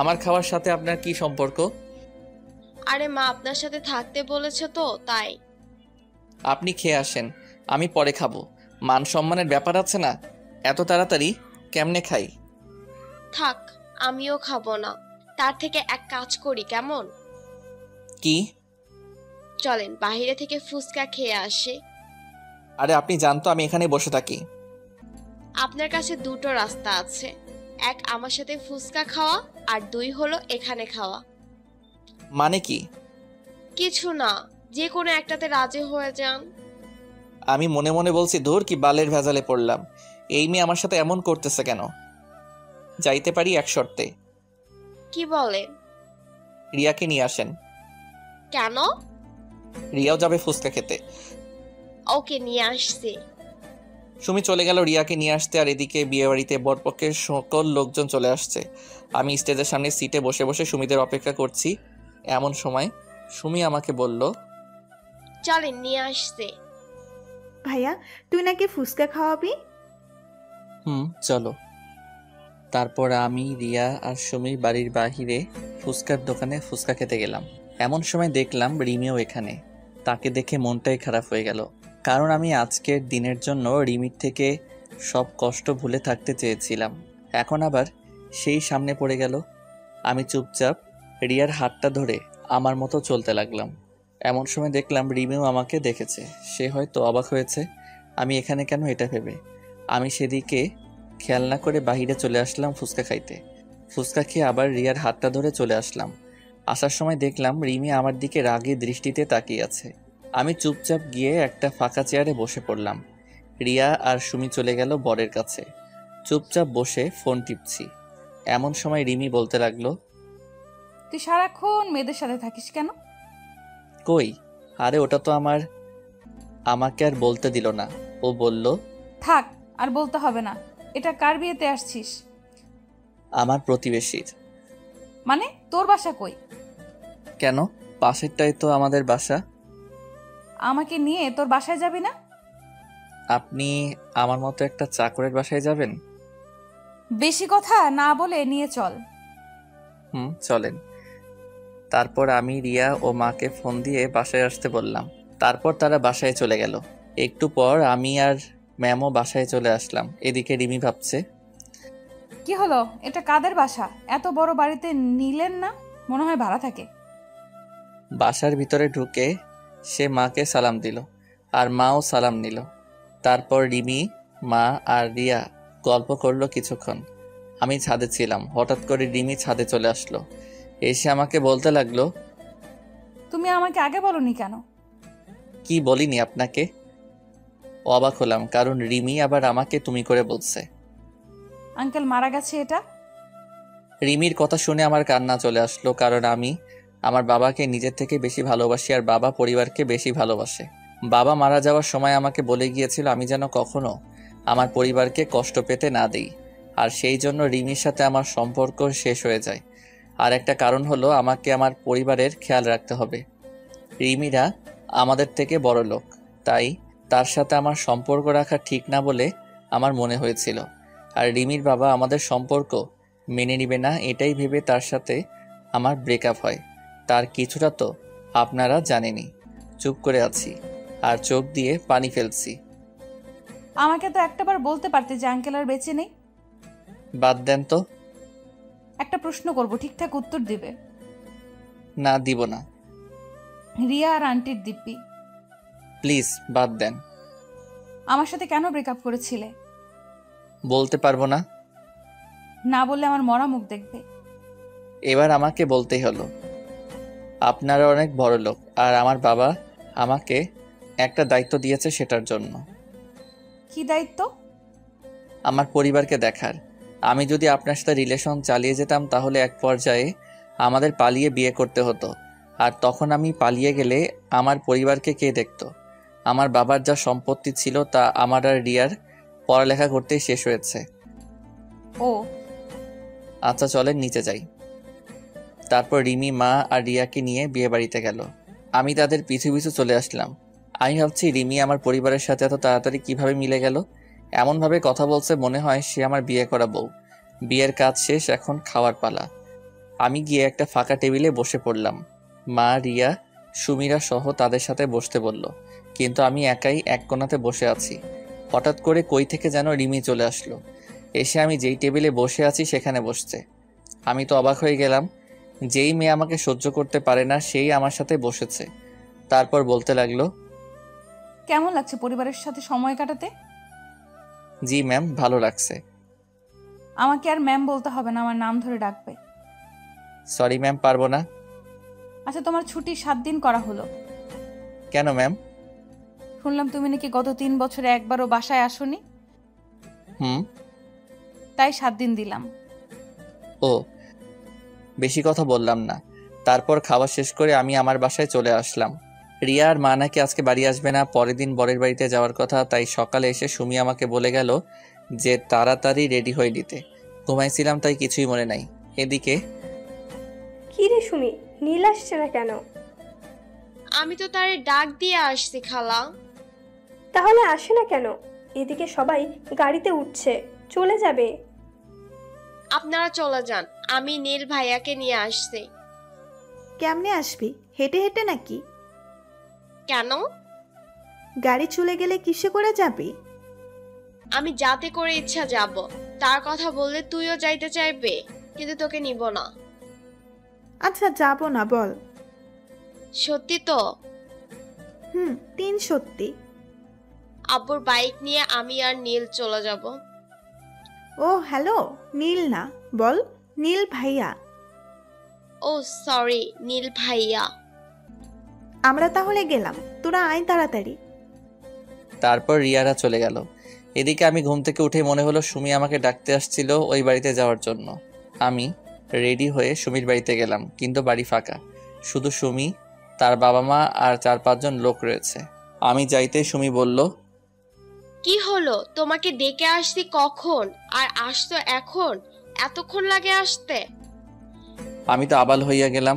A: আমার খাওয়ার সাথে আপনার কি সম্পর্ক?
L: আরে মা আপনার সাথে থাকতে বলেছে তো তাই।
A: আপনি খেয়ে আসেন, আমি পরে খাবো। মান সম্মানের ব্যাপার আছে না? এত তাড়াতাড়ি কেমনে খাই?
L: থাক, আমিও খাবো না। তার থেকে এক কাজ করি কেমন?
A: কি?
L: চলেন বাইরে থেকে ফুচকা খেয়ে আসি।
A: আরে আপনি জানতো আমি এখানে বসে থাকি।
L: আপনার কাছে দুটো রাস্তা আছে, এক আমার সাথে ফুচকা খাওয়া, আর দুই হলো এখানে খাওয়া।
A: মানে কি?
L: কিছু না, যে কোনো একটাতে রাজি হয়ে যান।
A: আমি মনে মনে বলছি, ধুর কি বালের ভেজালে পড়লাম, এই মেয়ে আমার সাথে এমন করতেছে কেন? যাইতে পারি এক শর্তে।
L: কি বলেন?
A: রিয়াকে নিয়ে আসেন।
L: কেন?
A: রিয়াও যাবে ফুচকা খেতে।
L: ওকে নিয়ে আসছি।
A: সুমি চলে গেল রিয়াকে নিয়ে আসতে, আর এদিকে বিয়েবাড়িতে বরপক্ষের সকল লোকজন চলে আসছে। আমি স্টেজের সামনে সিটে বসে বসে সুমিদের অপেক্ষা করছি। এমন সময় সুমি আমাকে বলল,
L: চলেন নিয়ে আসছি।
B: ভাইয়া, তুই নাকি ফুচকা খাওয়াবি?
A: চলো। তারপর আমি, রিয়া আর সুমির বাড়ির বাহিরে ফুচকার দোকানে ফুচকা খেতে গেলাম। এমন সময় দেখলাম রিমিও এখানে। তাকে দেখে মনটাই খারাপ হয়ে গেল, কারণ আমি আজকের দিনের জন্য রিমির থেকে সব কষ্ট ভুলে থাকতে চেয়েছিলাম। এখন আবার সেই সামনে পড়ে গেল। আমি চুপচাপ রিয়ার হাতটা ধরে আমার মতো চলতে লাগলাম। এমন সময় দেখলাম রিমিও আমাকে দেখেছে। সে হয়তো অবাক হয়েছে আমি এখানে কেন, এটা ভেবে আমি সেদিকে খেয়াল না করে বাহিরে চলে আসলাম ফুচকা খাইতে। ফুচকা খেয়ে আবার রিয়ার হাতটা ধরে চলে আসলাম। আসার সময় দেখলাম রিমি আমার দিকে রাগী দৃষ্টিতে তাকিয়ে আছে। আমি চুপচাপ গিয়ে একটা ফাঁকা চেয়ারে বসে পড়লাম। রিয়া আর সুমি চলে গেল বরের কাছে। চুপচাপ বসে ফোন টিপছি। এমন সময় রিমি বলতে লাগলো,
F: তুই সারাক্ষণ মেয়েদের সাথে থাকিস কেন?
A: কই, আরে ওটা তো আমাকে আর বলতে দিল না। ও বলল,
F: থাক, আর বলতে হবে না। এটা কার বিয়েতে আসছিস?
A: আমার প্রতিবেশীর।
F: মানে তোর বাসা কই?
A: কেন, পাশেরটাই তো আমাদের বাসা।
F: আমাকে নিয়ে তোর বাসায় যাবি না?
A: আপনি আমার মতো একটা চাকরের বাসায় যাবেন?
F: বেশি কথা না বলে নিয়ে চল।
A: চলেন। তারপর আমি রিয়া ও মাকে ফোন দিয়ে বাসায় আসতে বললাম। তারপর তারা বাসায় চলে গেল। একটু পর আমি আর ম্যামও বাসায় চলে আসলাম। এদিকে রিমি ভাবছে,
F: কি হলো, এটা কাদের বাসা? এত বড় বাড়িতে নিলেন না? মনে হয় ভাড়া থাকে।
A: বাসার ভিতরে ঢুকে সে মাকে সালাম দিল, আর মাও সালাম নিল। তারপর রিমি, মা আর রিয়া গল্প করলো কিছুক্ষণ। আমি ছাদে ছিলাম। হঠাৎ করে রিমি ছাদে চলে আসলো। এসে আমাকে বলতে লাগলো,
F: তুমি আমাকে আগে বলনি কেন?
A: কি বলিনি আপনাকে? অবাক হলাম, কারণ রিমি আবার আমাকে তুমি করে বলছে।
F: আঙ্কেল মারা গেছে এটা?
A: রিমির কথা শুনে আমার কান্না চলে আসলো, কারণ আমি আমার বাবাকে নিজের থেকে বেশি ভালোবাসি, আর বাবা পরিবারকে বেশি ভালোবাসে। বাবা মারা যাওয়ার সময় আমাকে বলে গিয়েছিল আমি যেন কখনো আমার পরিবারকে কষ্ট পেতে না দিই, আর সেই জন্য রিমির সাথে আমার সম্পর্ক শেষ হয়ে যায়। আর একটা কারণ হলো আমাকে আমার পরিবারের খেয়াল রাখতে হবে। রিমিরা আমাদের থেকে বড় লোক, তাই তার সাথে আমার সম্পর্ক রাখা ঠিক না বলে আমার মনে হয়েছিল। আর রিমির বাবা আমাদের সম্পর্ক মেনে নিবে না, এটাই ভেবে তার সাথে আমার ব্রেকআপ হয়। তার কিছুটা তো আপনারা জানেনই। চুপ করে আছি আর চোখ দিয়ে পানি ফেলছি।
F: আমাকে তো একটাবার বলতে পারতে যে আঙ্কেল আর বেঁচে নেই।
A: বাদ দেন তো।
F: একটা প্রশ্ন করব, ঠিকঠাক উত্তর দিবে।
A: না, দিব না।
F: রিয়া আর আন্টির দিব্যি।
A: প্লিজ বাদ দেন।
F: আমার সাথে কেন ব্রেকআপ করেছিলে?
A: বলতে পারবো না।
F: না বললে আমার মরা মুখ দেখবে।
A: এবার আমাকে বলতেই হলো। আপনারা অনেক বড় লোক, আর আমার বাবা আমাকে একটা দায়িত্ব দিয়েছে সেটার জন্য।
F: কি দায়িত্ব?
A: আমার পরিবারকে দেখার। আমি যদি আপনার সাথে রিলেশন চালিয়ে যেতাম তাহলে এক পর্যায়ে আমাদের পালিয়ে বিয়ে করতে হতো, আর তখন আমি পালিয়ে গেলে আমার পরিবারকে কে দেখতো? আমার বাবার যা সম্পত্তি ছিল তা আমার আর রিয়ার পড়ালেখা করতেই শেষ হয়েছে।
F: ও
A: আচ্ছা চলেন নিচে যাই। তারপর রিমি, মা আর রিয়াকে নিয়ে বিয়ে বাড়িতে গেল। আমি তাদের পিছু পিছু চলে আসলাম। আমি ভাবছি রিমি আমার পরিবারের সাথে এত তাড়াতাড়ি কিভাবে মিলে গেল। এমনভাবে কথা বলছে মনে হয় সে আমার বিয়ে করা বউ। বিয়ের কাজ শেষ, এখন খাওয়ার পালা। আমি গিয়ে একটা ফাঁকা টেবিলে বসে পড়লাম। মা, রিয়া, সুমিরা সহ তাদের সাথে বসতে বলল, কিন্তু আমি একাই এক কোণাতে বসে আছি। হঠাৎ করে কই থেকে যেন রিমি চলে আসলো, এসে আমি যেই টেবিলে বসে আছি সেখানে বসছে। আমি তো অবাক হয়ে গেলাম। যেই মেয়ে আমাকে সহ্য করতে পারে না সেই আমার সাথে বসেছে। তারপর বলতে লাগলো,
F: কেমন লাগছে পরিবারের সাথে সময় কাটাতে?
A: জি ম্যাম, ভালো লাগছে।
F: আমাকে আর ম্যাম বলতে হবে না, আমার নাম ধরে ডাকবে।
A: সরি ম্যাম, পারবো না।
F: আচ্ছা, তোমার ছুটি 7 দিন করা হলো
A: কেন ম্যাম?
F: শুনলাম তুমি নাকি গত 3 বছরে একবারও বাসায় আসোনি,
A: হুম।
F: তাই 7 দিন দিলাম।
A: ও, বেশি কথা বললাম না। তারপর খাওয়া শেষ করে আমি আমার বাসায় চলে আসলাম। রিয়া আর মা নাকি আজকে বাড়ি আসবে না, পরের দিন বরের বাড়িতে যাওয়ার কথা। তাই সকালে এসে সুমি আমাকে বলে গেল যে তাড়াতাড়ি রেডি হয়ে নিতে। ঘুমাইছিলাম তাই কিছুই মনে নাই। এদিকে,
J: কি রে সুমি, নীল আসছে না কেন?
L: আমি তো তারে ডাক দিয়ে আসছি খালা।
J: তাহলে আসে না কেন? এদিকে সবাই গাড়িতে উঠছে, চলে যাবে।
L: আপনারা চলে যান, আমি নীল ভাইয়াকে নিয়ে আসছি।
B: কেমনে আসবি? হেঁটে হেঁটে নাকি?
L: কেন?
B: গাড়ি চলে গেলে কিসে করে যাবি?
L: আমি যাতে করে ইচ্ছা যাব। তার কথা বললে তুইও যাইতে চাইবে, কিন্তু তোকে নিব না।
B: আচ্ছা, যাব না, বল।
L: সত্যি তো?
B: 3 সত্যি।
L: আব্বুর বাইক নিয়ে আমি আর নীল চলে যাব।
B: ও হ্যালো, নীল না, বল নীল ভাইয়া।
L: ও সরি, নীল ভাইয়া।
B: আমরা তাহলে গেলাম, তোরা আয় তাড়াতাড়ি।
A: তারপর রিয়ারা চলে গেল। এদিকে আমি ঘুম থেকে উঠে মনে হলো সুমি আমাকে ডাকতে আসছিল ওই বাড়িতে যাওয়ার জন্য। আমি রেডি হয়ে সুমির বাড়িতে গেলাম, কিন্তু বাড়ি ফাঁকা। শুধু সুমি, তার বাবা মা আর 4-5 জন লোক রয়েছে। আমি যাইতে সুমি বলল,
L: কি হলো? তোমাকে ডেকে আসছি কখন, আর আসতো এখন? এতক্ষণ লাগে আসতে?
A: আমি তো আবাল হইয়া গেলাম।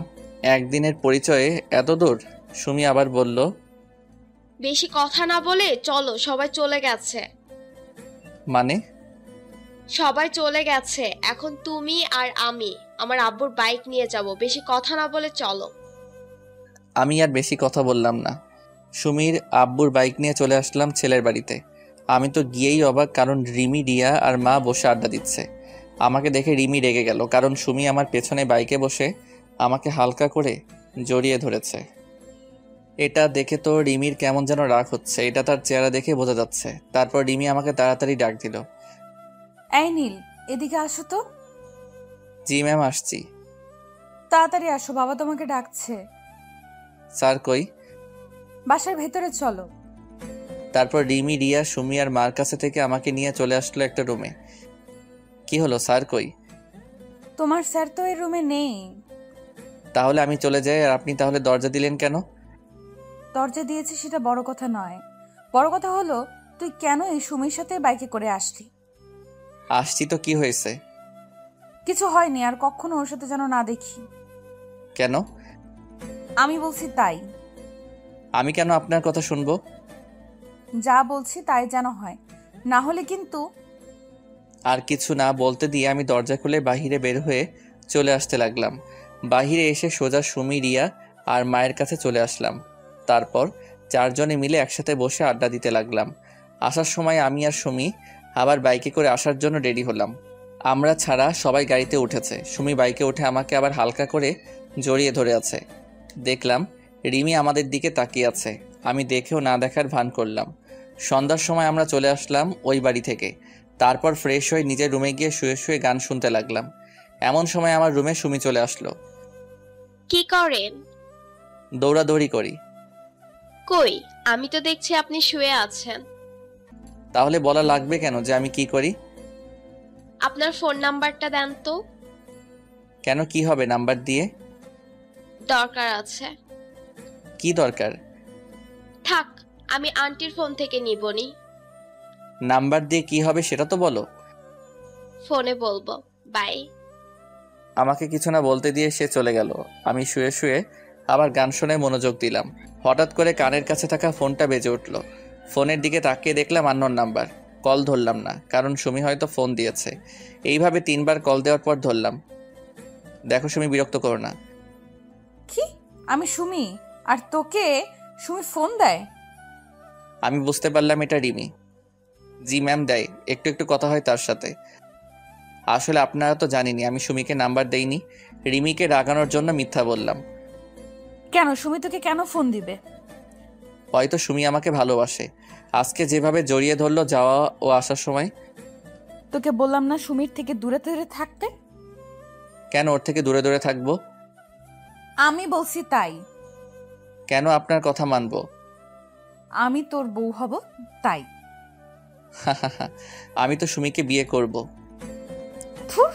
A: একদিনের পরিচয়ে এত দূর? সুমি আবার বলল,
L: বেশি কথা না বলে চলো, সবাই চলে গেছে।
A: মানে?
L: সবাই চলে গেছে, এখন তুমি আর আমি আমার আব্বুর বাইক নিয়ে যাব। বেশি কথা না বলে চলো।
A: আমি আর বেশি কথা বললাম না। সুমির আব্বুর বাইক নিয়ে চলে আসলাম ছেলের বাড়িতে। আমি তো গিয়েই অবাক, কারণ রিমি, রিয়া আর মা বসে আড্ডা দিচ্ছে। আমাকে দেখে রিমি রেগে গেল, কারণ সুমি আমার পেছনে বাইকে বসে আমাকে হালকা করে জড়িয়ে ধরেছে। এটা দেখে তো রিমির কেমন যেন রাগ হচ্ছে, এটা তার চেহারা দেখে বোঝা যাচ্ছে। তারপর রিমি আমাকে তাড়াতাড়ি ডাক দিল,
F: এই নীল, এদিকে আসো তো।
A: জি ম্যাম, আসছি।
F: তাড়াতাড়ি আসো, বাবা তোমাকে ডাকছে।
A: স্যার কই?
F: বাসার ভেতরে চলো।
A: তারপর রিমি, রিয়া, সুমি আর মার কাছে থেকে আমাকে নিয়ে চলে আসলো একটা রুমে। কি হলো, স্যার কই?
F: তোমার স্যার তো এই রুমে নেই।
A: তাহলে আমি চলে যাই, আর আপনি তাহলে দরজা দিলেন কেন?
F: দরজা দিয়েছি সেটা বড় কথা নয়, বড় কথা হলো তুই কেন এই সুমির সাথে বাইকে করে আসলি?
A: আসছি তো, কি হয়েছে?
F: কিছু হয়নি, আর কখনো ওর সাথে যেন না দেখি।
A: কেন?
F: আমি বলছি তাই।
A: আমি কেন আপনার কথা শুনবো?
F: যা বলছি তাই যেন হয়, না হলে কিন্তু।
A: আর কিছু না বলতে দিয়ে আমি দরজা খুলে বাহিরে বের হয়ে চলে আসতে লাগলাম। বাহিরে এসে সোজা সুমি, রিয়া আর মায়ের কাছে চলে আসলাম। তারপর 4 জনে মিলে একসাথে বসে আড্ডা দিতে লাগলাম। আসার সময় আমি আর সুমি আবার বাইকে করে আসার জন্য রেডি হলাম। আমরা ছাড়া সবাই গাড়িতে উঠেছে। সুমি বাইকে উঠে আমাকে আবার হালকা করে জড়িয়ে ধরে আছে। দেখলাম রিমি আমাদের দিকে তাকিয়ে আছে। আমি দেখেও না দেখার ভান করলাম। সন্ধ্যার সময় আমরা চলে আসলাম ওই বাড়ি থেকে। তারপর ফ্রেশ হয়ে নিজের রুমে গিয়ে শুয়ে শুয়ে গান শুনতে লাগলাম। এমন সময় আমার রুমে সুমি চলে আসলো।
L: কি করেন?
A: দৌড়াদৌড়ি করি।
L: কই, আমি তো দেখছি আপনি শুয়ে আছেন।
A: তাহলে বলা লাগবে কেন যে আমি কি করি?
L: আপনার ফোন নাম্বারটা দেন তো।
A: কেন, কি হবে নাম্বার দিয়ে?
L: দরকার আছে।
A: কি দরকার?
L: থাক, আমি আন্টির ফোন থেকে নিবনি।
A: নাম্বার দিয়ে কি হবে সেটা তো বলো।
L: ফোনে বলবো। বাই।
A: আমাকে কিছু না বলতে দিয়ে সে চলে গেল। আমি শুয়ে শুয়ে আবার গান শুনে মনোযোগ দিলাম। হঠাৎ করে কানের কাছে থাকা ফোনটা বেজে উঠল। ফোনের দিকে তাকিয়ে দেখলাম আননোন নাম্বার। কল ধরলাম না, কারণ সুমি হয়তো ফোন দিয়েছে। এইভাবে 3বার কল দেওয়ার পর ধরলাম। দেখো সুমি, বিরক্ত করো না।
F: কি? আমি সুমি, আর তোকে সুমি ফোন দেয়?
A: আমি বুঝতে পারলাম এটা রিমি। জি ম্যাম, দেয়। একটু একটু কথা হয় তার সাথে। আসলে আপনারা তো জানেনই আমি সুমিকে নাম্বার দেইনি। রিমিকে রাগানোর জন্য মিথ্যা বললাম।
F: কেন? সুমি তোকে কেন ফোন দিবে?
A: হয়তো সুমি আমাকে ভালোবাসে। আজকে যেভাবে জড়িয়ে ধরলো যাওয়া ও আসার সময়।
F: তোকে বললাম না সুমির থেকে দূরে দূরে থাকতে?
A: কেন ওর থেকে দূরে দূরে থাকবো?
F: আমি বলছি তাই।
A: কেন আপনার কথা মানবো?
F: আমি তোর বউ হব তাই।
A: আমি তো সুমিকে বিয়ে করব
F: থুর।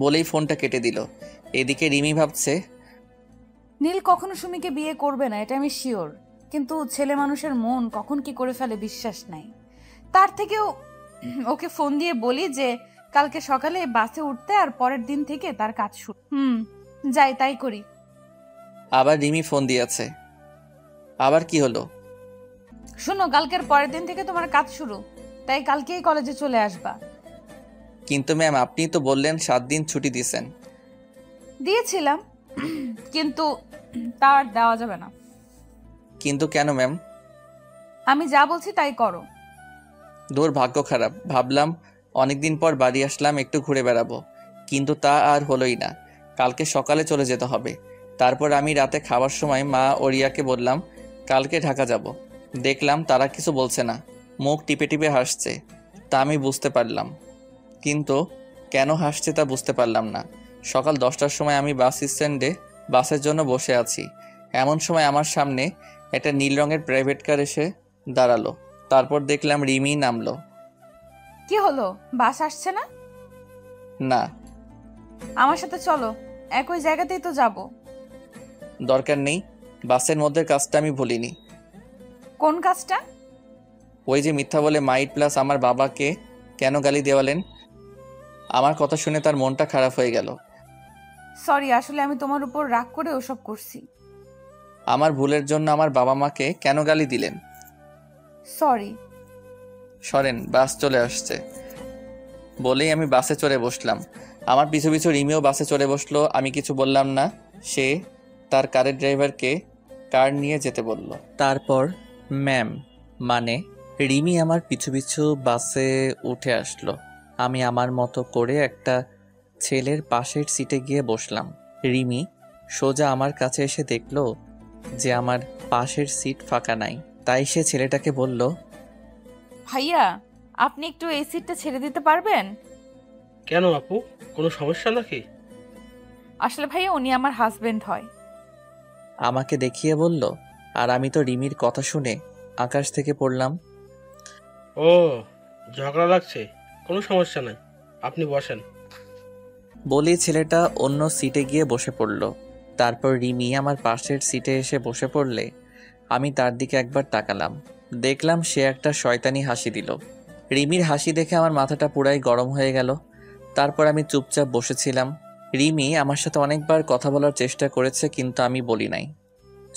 A: বলেই ফোনটা কেটে দিল। এদিকে রিমি ভাবছে,
F: নীল কখনো সুমিকে বিয়ে করবে না, এটা আমি শিওর। কিন্তু ছেলে মানুষের মন কখন কি করে ফেলে বিশ্বাস নাই। তার থেকেও ওকে ফোন দিয়ে বলি যে কালকে সকালে বাসে উঠতে, আর পরের দিন থেকে তার কাজ শুরু। যাই তাই করি।
A: আবার রিমি ফোন দিয়েছে। আবার কি হলো?
F: শোনো, কালকের পরের দিন থেকে তোমার কাজ শুরু, তাই কালকেই কলেজে চলে আসবা।
A: কিন্তু ম্যাম, আপনি তো বললেন 7 দিন ছুটি দিয়েছেন।
F: দিয়েছিলাম, কিন্তু তার দেওয়া যাবে না।
A: কিন্তু কেন ম্যাম?
F: আমি যা বলছি তাই করো।
A: দূর, ভাগ্য খারাপ। ভাবলাম অনেকদিন পর বাড়ি আসলাম, একটু ঘুরে বেড়াবো, কিন্তু তা আর হলোই না। কালকে সকালে চলে যেতে হবে। তারপর আমি রাতে খাওয়ার সময় মা ও রিয়াকে বললাম কালকে ঢাকা যাব। দেখলাম তারা কিছু বলছে না, মুখ টিপে টিপে হাসছে। তা আমি বুঝতে পারলাম, কিন্তু কেন হাসছে তা বুঝতে পারলাম না। সকাল 10টার সময় আমি বাস স্ট্যান্ডে বাসের জন্য বসে আছি। এমন সময় আমার সামনে একটা নীল রঙের প্রাইভেট কার এসে দাঁড়ালো। তারপর দেখলাম রিমি নামলো।
F: কি হলো, বাস আসছে না?
A: না।
F: আমার সাথে চলো, একই জায়গাতেই তো যাব।
A: দরকার নেই, বাসের মধ্যে কাজটা আমি ভুলিনি।
F: কোন কাজটা?
A: ওই যে মিথ্যা বলে মাইট প্লাস আমার বাবাকে কেন গালি দেওয়ালেন। আমার কথা শুনে তার মনটা খারাপ হয়ে গেল।
F: সরি, আসলে আমি তোমার উপর রাগ করে ওসব করছি।
A: আমার ভুলের জন্য আমার বাবা মাকে কেন গালি দিলেন?
F: সরি।
A: সরেন, বাস চলে আসছে। বলেই আমি বাসে চড়ে বসলাম। আমার পিছু পিছু রিমিও বাসে চড়ে বসলো। আমি কিছু বললাম না। সে তার কারের ড্রাইভারকে কার নিয়ে যেতে বলল। তারপর ম্যাম মানে রিমি আমার পিছু পিছু বাসে উঠে আসলো। আমি আমার মতো করে একটা ছেলের পাশের সিটে গিয়ে বসলাম। রিমি সোজা আমার কাছে এসে দেখলো যে আমার পাশের সিট ফাঁকা নাই। তাই সে ছেলেটাকে বলল,
F: ভাইয়া আপনি একটু এই সিটটা ছেড়ে দিতে পারবেন?
E: কেন আপু, কোনো সমস্যা নাকি?
F: আসলে ভাইয়া উনি আমার হাজবেন্ড হয়।
A: আমাকে দেখিয়ে বলল। আর আমি তো রিমির কথা শুনে আকাশ থেকে পড়লাম।
E: ও, ঝগড়া লাগছে? কোনো সমস্যা নাই, আপনি বসেন।
A: বলেই ছেলেটা অন্য সিটে গিয়ে বসে পড়ল। তারপর রিমি আমার পাশের সিটে এসে বসে পড়লে আমি তার দিকে একবার তাকালাম। দেখলাম সে একটা শয়তানি হাসি দিল। রিমির হাসি দেখে আমার মাথাটা পুরাই গরম হয়ে গেল। তারপর আমি চুপচাপ বসেছিলাম। রিমি আমার সাথে অনেকবার কথা বলার চেষ্টা করেছে, কিন্তু আমি বলি নাই।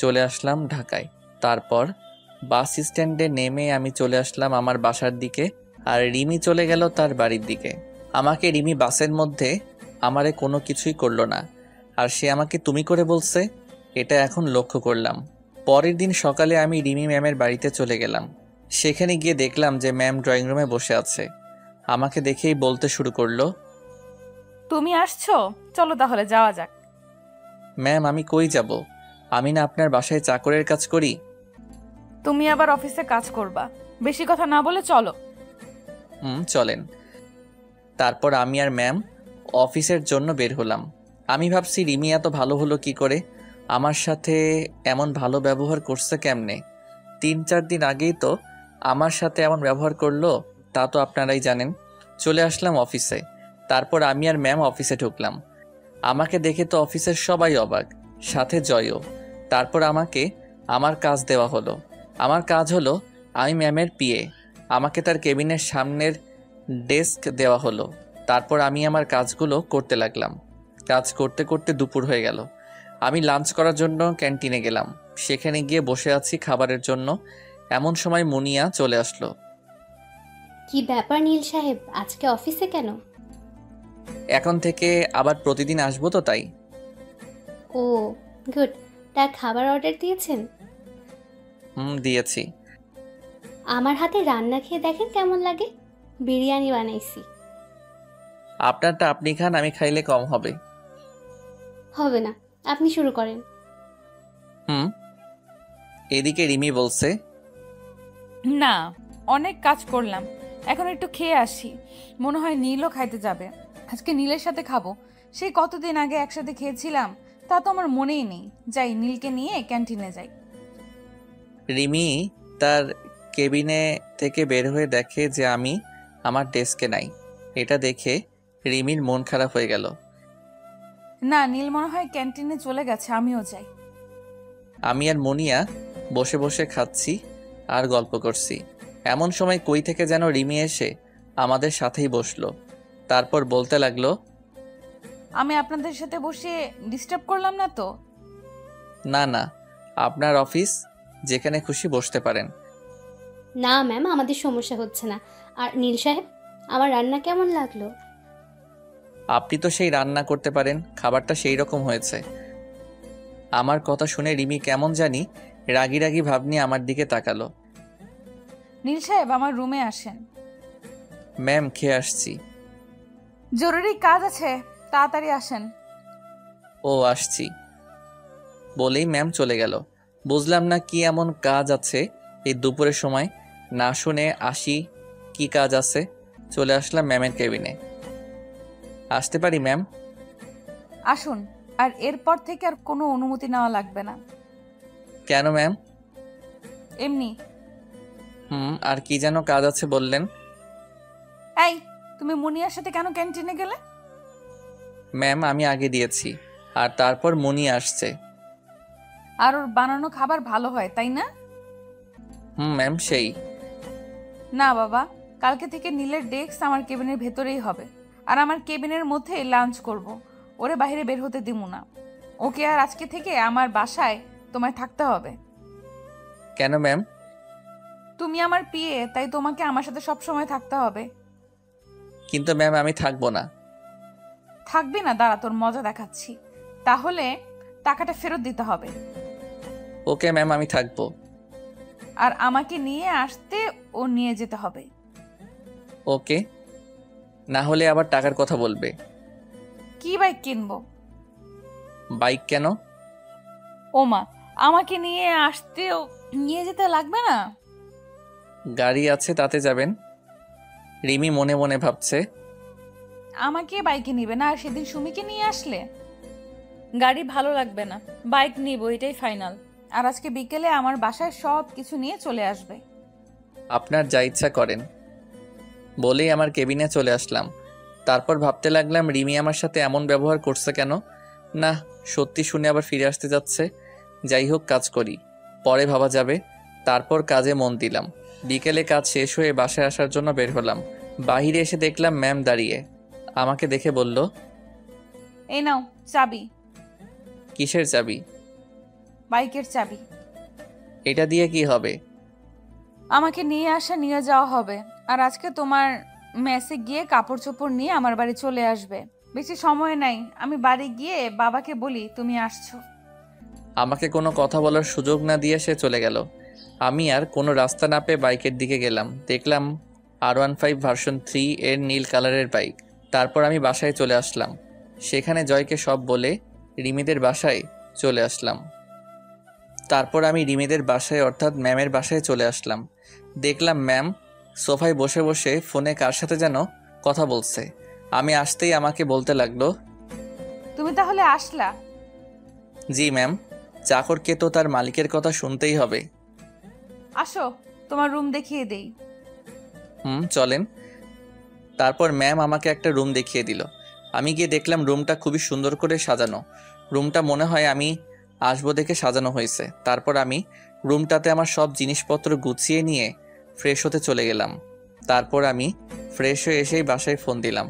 A: চলে আসলাম ঢাকায়। তারপর বাস স্ট্যান্ডে নেমে আমি চলে আসলাম আমার বাসার দিকে, আর রিমি চলে গেল তার বাড়ির দিকে। আমাকে রিমি বাসের মধ্যে আমারে কোনো কিছুই করলো না, আর সে আমাকে তুমি করে বলছে, এটা এখন লক্ষ্য করলাম। পরের দিন সকালে আমি রিমি ম্যামের বাড়িতে চলে গেলাম। সেখানে গিয়ে দেখলাম যে ম্যাম ড্রয়িং রুমে বসে আছে। আমাকে দেখেই বলতে শুরু করলো,
F: তুমি আসছো, চলো তাহলে যাওয়া যাক।
A: ম্যাম আমি কই যাব? আমি না আপনার বাসায় চাকরের কাজ করি।
F: তুমি আবার অফিসে কাজ করবা, বেশি কথা না বলে চলো।
A: চলেন। তারপর আমি আর ম্যাম অফিসের জন্য বের হলাম। আমি ভাবছি রিমি এত ভালো হলো কি করে, আমার সাথে এমন ভালো ব্যবহার করছে কেমনে। 3-4 দিন আগেই তো আমার সাথে এমন ব্যবহার করলো, তা তো আপনারাই জানেন। চলে আসলাম অফিসে। তারপর আমি আর ম্যাম অফিসে ঢুকলাম। আমাকে দেখে তো অফিসের সবাই অবাক, সাথে জয়ও। তারপর আমাকে আমার কাজ দেওয়া হলো। আমার কাজ হলো আমি ম্যামের পিএ। আমাকে তার কেবিনের সামনের ডেস্ক দেওয়া হলো। তারপর আমি আমার কাজগুলো করতে লাগলাম। কাজ করতে করতে দুপুর হয়ে গেল। আমি লাঞ্চ করার জন্য ক্যান্টিনে গেলাম। সেখানে গিয়ে বসে আছি খাবারের জন্য। এমন সময় মুনিয়া চলে আসলো।
M: কি ব্যাপার নীল সাহেব, আজকে অফিসে কেন?
A: এখন থেকে আবার প্রতিদিন আসবো তো তাই।
M: ও গুড। তা খাবার অর্ডার দিয়েছেন?
A: দিয়েছি।
M: আমার হাতে রান্না খেয়ে দেখেন কেমন লাগে। বিরিয়ানি বানাইছি।
A: আপনারটা আপনি খান, আমি খাইলে কম হবে।
M: হবে না, আপনি শুরু করেন।
A: এদিকে রিমি বলছে,
F: না, অনেক কাজ করলাম, এখন একটু খেয়ে আসি। মনে হয় নীলও খাইতে যাবে। আজকে নীলের সাথে খাবো। সেই কতদিন আগে একসাথে খেয়েছিলাম, তা তো আমার মনেই নেই। যাই, নীলকে নিয়ে ক্যান্টিনে যাই।
A: রিমি তার কেবিনে থেকে বের হয়ে দেখে যে আমি আমার ডেস্কে নাই। এটা দেখে রিমির মন খারাপ হয়ে গেল।
F: না, নীল মনে হয় ক্যান্টিনে চলে গেছে, আমিও যাই।
A: আমি আর মুনিয়া বসে বসে খাচ্ছি আর গল্প করছি। এমন সময় কই থেকে যেন রিমি এসে আমাদের সাথেই বসলো। তারপর বলতে লাগলো,
F: আমি আপনাদের সাথে বসে ডিস্টার্ব করলাম না তো?
A: না না, আপনার অফিস, যেখানে খুশি বসতে পারেন।
M: না ম্যাম, আমাদের সমস্যা হচ্ছে না। আর নীল সাহেব, আমার রান্না কেমন লাগলো?
A: আপনি তো সেই রান্না করতে পারেন, খাবারটা সেই রকম হয়েছে। আমার কথা শুনে রিমি কেমন জানি রাগি রাগি ভাব নিয়ে আমার দিকে তাকালো।
F: নীল সাহেব, আমার রুমে আসেন।
A: ম্যাম, খেয়ে আসছি।
F: জরুরি কাজ আছে, তাড়াতাড়ি আসেন।
A: ও, আসছি বলেই ম্যাম চলে গেল। বুঝলাম না কি এমন কাজ আছে এই দুপুরের সময়। না শুনে আসি কি কাজ আছে। চলে আসলাম ম্যামের কেবিনে। আসতে পারি ম্যাম?
F: আসুন। আর এরপর থেকে আর কোনো অনুমতি নেওয়া লাগবে না।
A: কেন ম্যাম?
F: এমনি।
A: আর কি যেন কাজ আছে বললেন?
F: এই, তুমি মুনিয়ার সাথে কেন ক্যান্টিনে গেলে?
A: ম্যাম, আমি আগে দিয়েছি, আর তারপর মুনিয়া আসছে।
F: আর ওর বানানো খাবার ভালো হয়, তাই না?
A: ম্যাম, সেই।
F: না বাবা, কালকে থেকে নীলের ডেস্ক আমার কেবিনের ভেতরেই হবে। আর আমার কেবিনের মধ্যে লাঞ্চ করব। ওরে বাইরে বের হতে দিব না। ওকে আর আজকে থেকে আমার বাসায় তোমায় থাকতে হবে।
A: কেন ম্যাম?
F: তুমি আমার পিএ, তাই তোমাকে আমার সাথে সব সময় থাকতে হবে।
A: কিন্তু ম্যাম, আমি থাকবো না।
F: থাকবি না? দাঁড়া, তোর মজা দেখাচ্ছি। তাহলে টাকাটা ফেরত দিতে হবে।
A: ওকে ম্যাম, আমি থাকবো।
F: আর আমাকে নিয়ে আসতে ও নিয়ে যেতে হবে।
A: ওকে, না হলে আবার টাকার কথা বলবে।
F: কি বাইক কিনবো?
A: বাইক কেন?
F: ওমা, আমাকে নিয়ে আসতে ও নিয়ে যেতে লাগবে না?
A: গাড়ি আছে, তাতে যাবেন। রিমি মনে মনে ভাবছে,
F: আমাকে বাইকে নিবে না, আর সেদিন সুমিকে নিয়ে আসলে? গাড়ি ভালো লাগবে না, বাইক নিব, এটাই ফাইনাল। আর আজকে বিকেলে আমার বাসায় সব কিছু নিয়ে চলে আসবে।
A: আপনার যা ইচ্ছা করেন বলেই আমার কেবিনে চলে আসলাম। তারপর ভাবতে লাগলাম রিমি আমার সাথে এমন ব্যবহার করছে কেন। না, সত্যি শুনে আবার ফিরে আসতে যাচ্ছে। যাই হোক, কাজ করি, পরে ভাবা যাবে। তারপর কাজে মন দিলাম। বিকেলে কাজ শেষ হয়ে বাসায় আসার জন্য বের হলাম। বাহিরে এসে দেখলাম ম্যাম দাঁড়িয়ে। আমাকে দেখে বলল,
F: এই নাও চাবি।
A: কিসের চাবি?
F: বাইকের চাবি।
A: এটা দিয়ে কি হবে?
F: আমাকে নিয়ে আসা নিয়ে যাওয়া হবে। আর আজকে তোমার মেসে গিয়ে কাপড় চোপড় নিয়ে আমার বাড়ি চলে আসবে। বেশি সময় নাই, আমি বাড়ি গিয়ে বাবাকে বলি তুমি আসছো।
A: আমাকে কোনো কথা বলার সুযোগ না দিয়ে সে চলে গেল। আমি আর কোনো রাস্তা না পেয়ে বাইকের দিকে গেলাম। দেখলাম R15 ভার্সন 3 এর নীল কালারের বাইক। তারপর আমি বাসায় চলে আসলাম। সেখানে জয়কে সব বলে রিমিদের বাসায় চলে আসলাম। তারপর আমি রিমিদের বাসায় অর্থাৎ ম্যামের বাসায় চলে আসলাম। দেখলাম ম্যাম সোফায় বসে বসে ফোনে কার সাথে যেন কথা বলছে। আমি আসতেই আমাকে বলতে লাগলো,
F: তুমি তাহলে আসলা?
A: জি ম্যাম, চাকরকে তো তার মালিকের কথা শুনতেই হবে।
F: আসো, তোমার রুম দেখিয়ে দেই।
A: চলেন। তারপর ম্যাম আমাকে একটা রুম দেখিয়ে দিল। আমি গিয়ে দেখলাম রুমটা খুবই সুন্দর করে সাজানো। রুমটা মনে হয় আমি আসবো দেখে সাজানো হয়েছে। তারপর আমি রুমটাতে আমার সব জিনিসপত্র গুছিয়ে নিয়ে ফ্রেশ হতে চলে গেলাম। তারপর আমি ফ্রেশ হয়ে এসেই বাসায় ফোন দিলাম।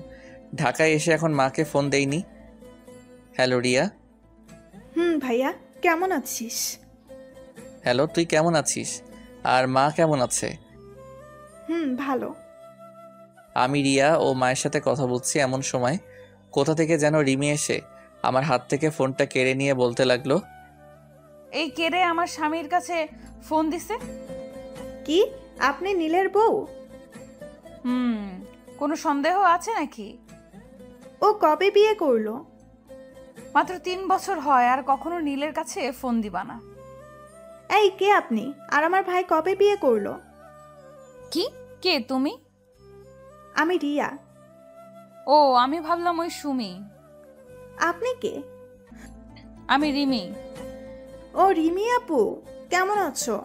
A: ঢাকায় এসে এখন মাকে ফোন দেইনি। হ্যালো রিয়া।
B: ভাইয়া কেমন আছিস?
A: হ্যালো, তুই কেমন আছিস? আর মা কেমন আছে?
B: ভালো।
A: আমি রিয়া ও মায়ের সাথে কথা বলছি, এমন সময় কোথা থেকে যেন রিমি এসে আমার হাত থেকে ফোনটা কেড়ে নিয়ে বলতে লাগলো,
F: এই কেড়ে আমার স্বামীর কাছে ফোন দিছে।
B: কি আপনি নীলের বউ?
F: কোনো সন্দেহ আছে নাকি?
B: ও কবে বিয়ে করলো?
F: মাত্র 3 বছর হয়, আর কখনো নীলের কাছে ফোন দিবা না।
B: এই কে আপনি? আর আমার ভাই কবে বিয়ে করলো?
F: কি? কে তুমি?
B: আমি রিয়া।
F: ও, আমি ভাবলাম ওই সুমি।
B: আপনি কে?
F: আমি রিমি।
B: ও রিমি আপু, কেমন আছো?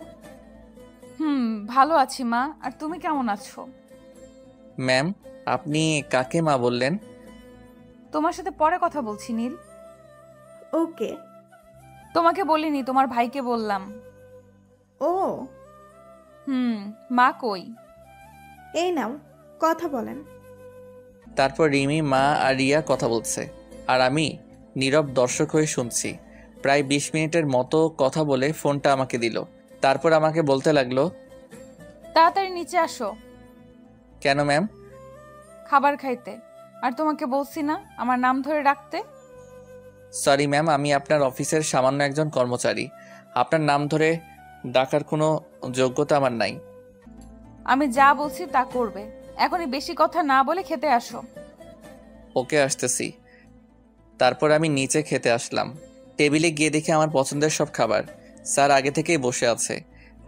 F: ভালো আছি মা, আর তুমি কেমন আছো?
A: ম্যাম, আপনি কাকে মা বললেন?
F: তোমার সাথে পরে কথা বলছি নীল।
B: ওকে।
F: তোমাকে বলিনি, তোমার ভাইকে বললাম।
B: ও
F: মা কই?
B: এই নাও কথা বলেন।
A: তারপর রিমি, মা আর রিয়া কথা বলছে, আর আমি নীরব দর্শক হয়ে শুনছি। প্রায় 20 মিনিটের মতো কথা বলে ফোনটা আমাকে দিল। তারপর আমাকে বলতে লাগলো,
F: তাড়াতাড়ি নিচে আসো।
A: কেন ম্যাম?
F: খাবার খাইতে। আর তোমাকে বলছি না আমার নাম ধরে ডাকতে?
A: সরি ম্যাম, আমি আপনার অফিসের সামান্য একজন কর্মচারী। আপনার নাম ধরে ডাকার কোনো যোগ্যতা আমার নাই।
F: আমি যা বলছি তা করবে। এখনই বেশি কথা না বলে খেতে আসো।
A: ওকে, আসতেছি। তারপর আমি নিচে খেতে আসলাম। টেবিলে গিয়ে দেখি আমার পছন্দের সব খাবার। স্যার আগে থেকেই বসে আছে।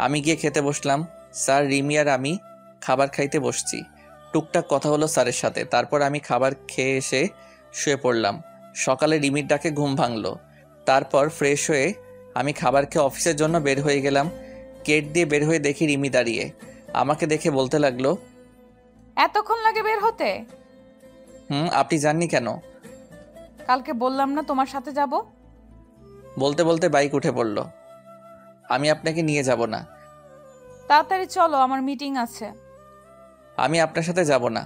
A: আমি গিয়ে খেতে বসলাম। স্যার, রিমি আর আমি খাবার খাইতে বসছি। টুকটাক কথা হলো স্যারের সাথে। তারপর আমি খাবার খেয়ে এসে শুয়ে পড়লাম। সকালে রিমির ডাকে ঘুম ভাঙলো। তারপর ফ্রেশ হয়ে আমি খাবার খেয়ে অফিসের জন্য বের হয়ে গেলাম। গেট দিয়ে বের হয়ে দেখি রিমি দাঁড়িয়ে। আমাকে দেখে বলতে লাগলো,
F: এতক্ষণ লাগে বের হতে?
A: আপনি জাননি কেন?
F: কালকে বললাম না তোমার সাথে যাব?
A: বলতে বলতে বাইক উঠে পড়ল। আমি আপনাকে নিয়ে যাব না।
F: তাড়াতাড়ি চলো, আমার মিটিং আছে।
A: আমি আপনার সাথে যাব না।